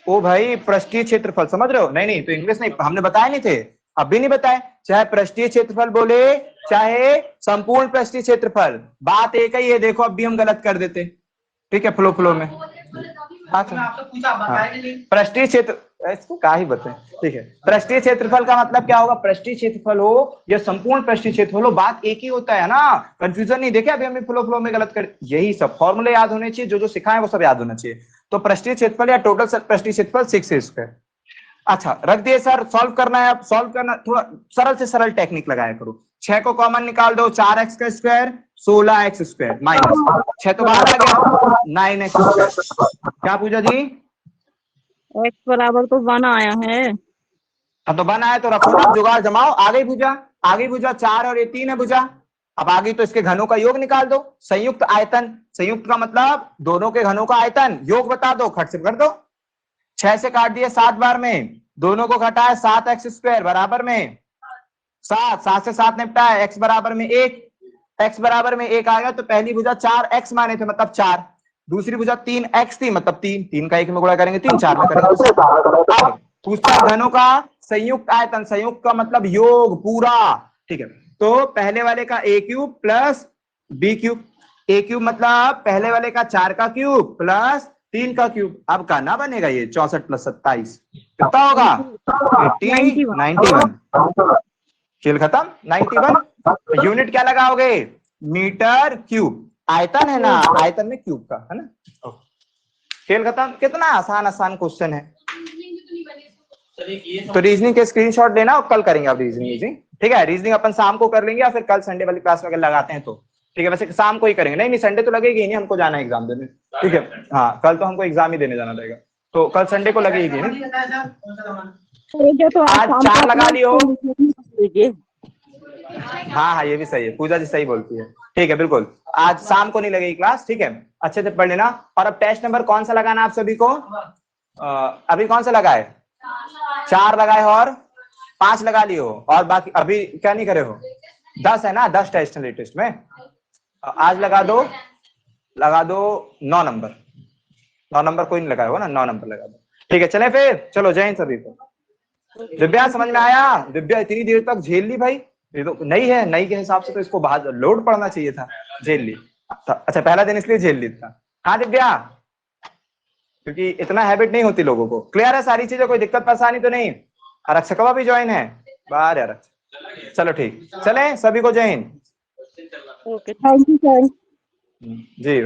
ओ भाई पृष्ठीय क्षेत्रफल समझ रहे हो? नहीं तो इंग्लिश नहीं, हमने बताए नहीं थे, अभी नहीं बताए। चाहे पृष्ठीय क्षेत्रफल बोले चाहे संपूर्ण पृष्ठीय क्षेत्रफल, बात एक ही है। देखो अब भी हम गलत कर देते, ठीक है, फ्लो में। पृष्ठीय क्षेत्र, इसको क्या ही बताएं, ठीक है। पृष्ठीय क्षेत्रफल का मतलब क्या होगा? पृष्ठीय क्षेत्रफल हो या संपूर्ण पृष्ठीय क्षेत्रफल हो, बात एक ही होता है ना, कंफ्यूजन नहीं। देखे अभी हमें फ्लो में गलत कर, यही सब फॉर्मूले याद होने चाहिए, जो सिखाए वो सब याद होना चाहिए। तो पृष्ठीय क्षेत्रफल या टोटल पृष्ठीय क्षेत्रफल 6a²। अच्छा रख दिए सर, सॉल्व करना है। अब सॉल्व करना थोड़ा सरल से सरल टेक्निक लगाया करो। 6 को कॉमन निकाल दो, 4x का स्क्वायर 16x स्क्वायर माइनस 6 तो बाहर आ गया 9x स्क्वायर। क्या पूजा जी? x बराबर तो 1 आया है। अब तो 1 आया तो रखो ना, जुगाड़ जमाओ। आगे पूजा, आगे पूजा 4 और ये 3 है पूजा। अब आगे तो इसके घनों का योग निकाल दो। संयुक्त आयतन, संयुक्त का मतलब दोनों के घनों का आयतन, योग बता दो, खट से कर दो। 6 से काट दिए 7 बार में, दोनों को घटाया 7x स्क्वायर बराबर में 7 से 7 निपटा है, x बराबर में 1, x बराबर में 1 आ गया। तो पहली भुजा 4x माने थे मतलब 4, दूसरी भुजा 3x थी मतलब 3 का 1 में गुणा करेंगे 3, 4 में करेंगे। पूछता है घनों का संयुक्त आयतन, संयुक्त का मतलब योग पूरा, ठीक है। तो पहले वाले का a cube plus b cube, a cube मतलब पहले वाले का 4 का क्यूब प्लस 3 का क्यूब। अब कहना बनेगा ये 64 प्लस 27 कितना होगा? 91। खेल खत्म। 91 यूनिट क्या लगाओगे? Metre cube. आयतन है ना, आयतन में क्यूब का है ना। खेल खत्म। कितना आसान आसान क्वेश्चन है। तो रीजनिंग के स्क्रीनशॉट लेना और कल करेंगे आप रीजनिंग, ठीक है। रीजनिंग अपन शाम को कर लेंगे या फिर कल संडे वाली क्लास में अगर लगाते हैं तो, ठीक है। वैसे शाम को ही करेंगे, नहीं संडे तो लगेगी नहीं, हमको जाना है एग्जाम देने, ठीक है। हाँ कल तो हमको एग्जाम ही देने जाना रहेगा, तो कल संडे को लगेगी ना। तो आज 4 लगा लियो। लीजिए। हाँ ये भी सही है, पूजा जी सही बोलती है, ठीक है बिल्कुल। आज शाम को नहीं लगेगी क्लास, ठीक है, अच्छे से पढ़ लेना। और अब टेस्ट नंबर कौन सा लगाना आप सभी को? अभी कौन सा लगा है? 4 लगाए और 5 लगा लियो, और बाकी अभी क्या नहीं करे हो? 10 है ना, 10 टेस्ट है लेटेस्ट में। आज लगा दो 9 नंबर, 9 नंबर कोई नहीं लगाया हो ना, 9 नंबर लगा दो, ठीक है। चले फिर, चलो जय हिंद सभी को। दिव्या समझ में आया? दिव्या इतनी देर तक झेल ली भाई, ये तो नई है, नई के हिसाब से तो इसको बाहर लोड पड़ना चाहिए था, झेल ली। अच्छा पहला दिन इसलिए झेल ली था। हाँ दिव्या, क्योंकि इतना हैबिट नहीं होती लोगों को। क्लियर है सारी चीजें, कोई दिक्कत परेशानी तो नहीं? आरक्षकवा भी ज्वाइन है बाहर यार। चलो ठीक, चले सभी को जय हिंद। Okay, thank you sir. Ji.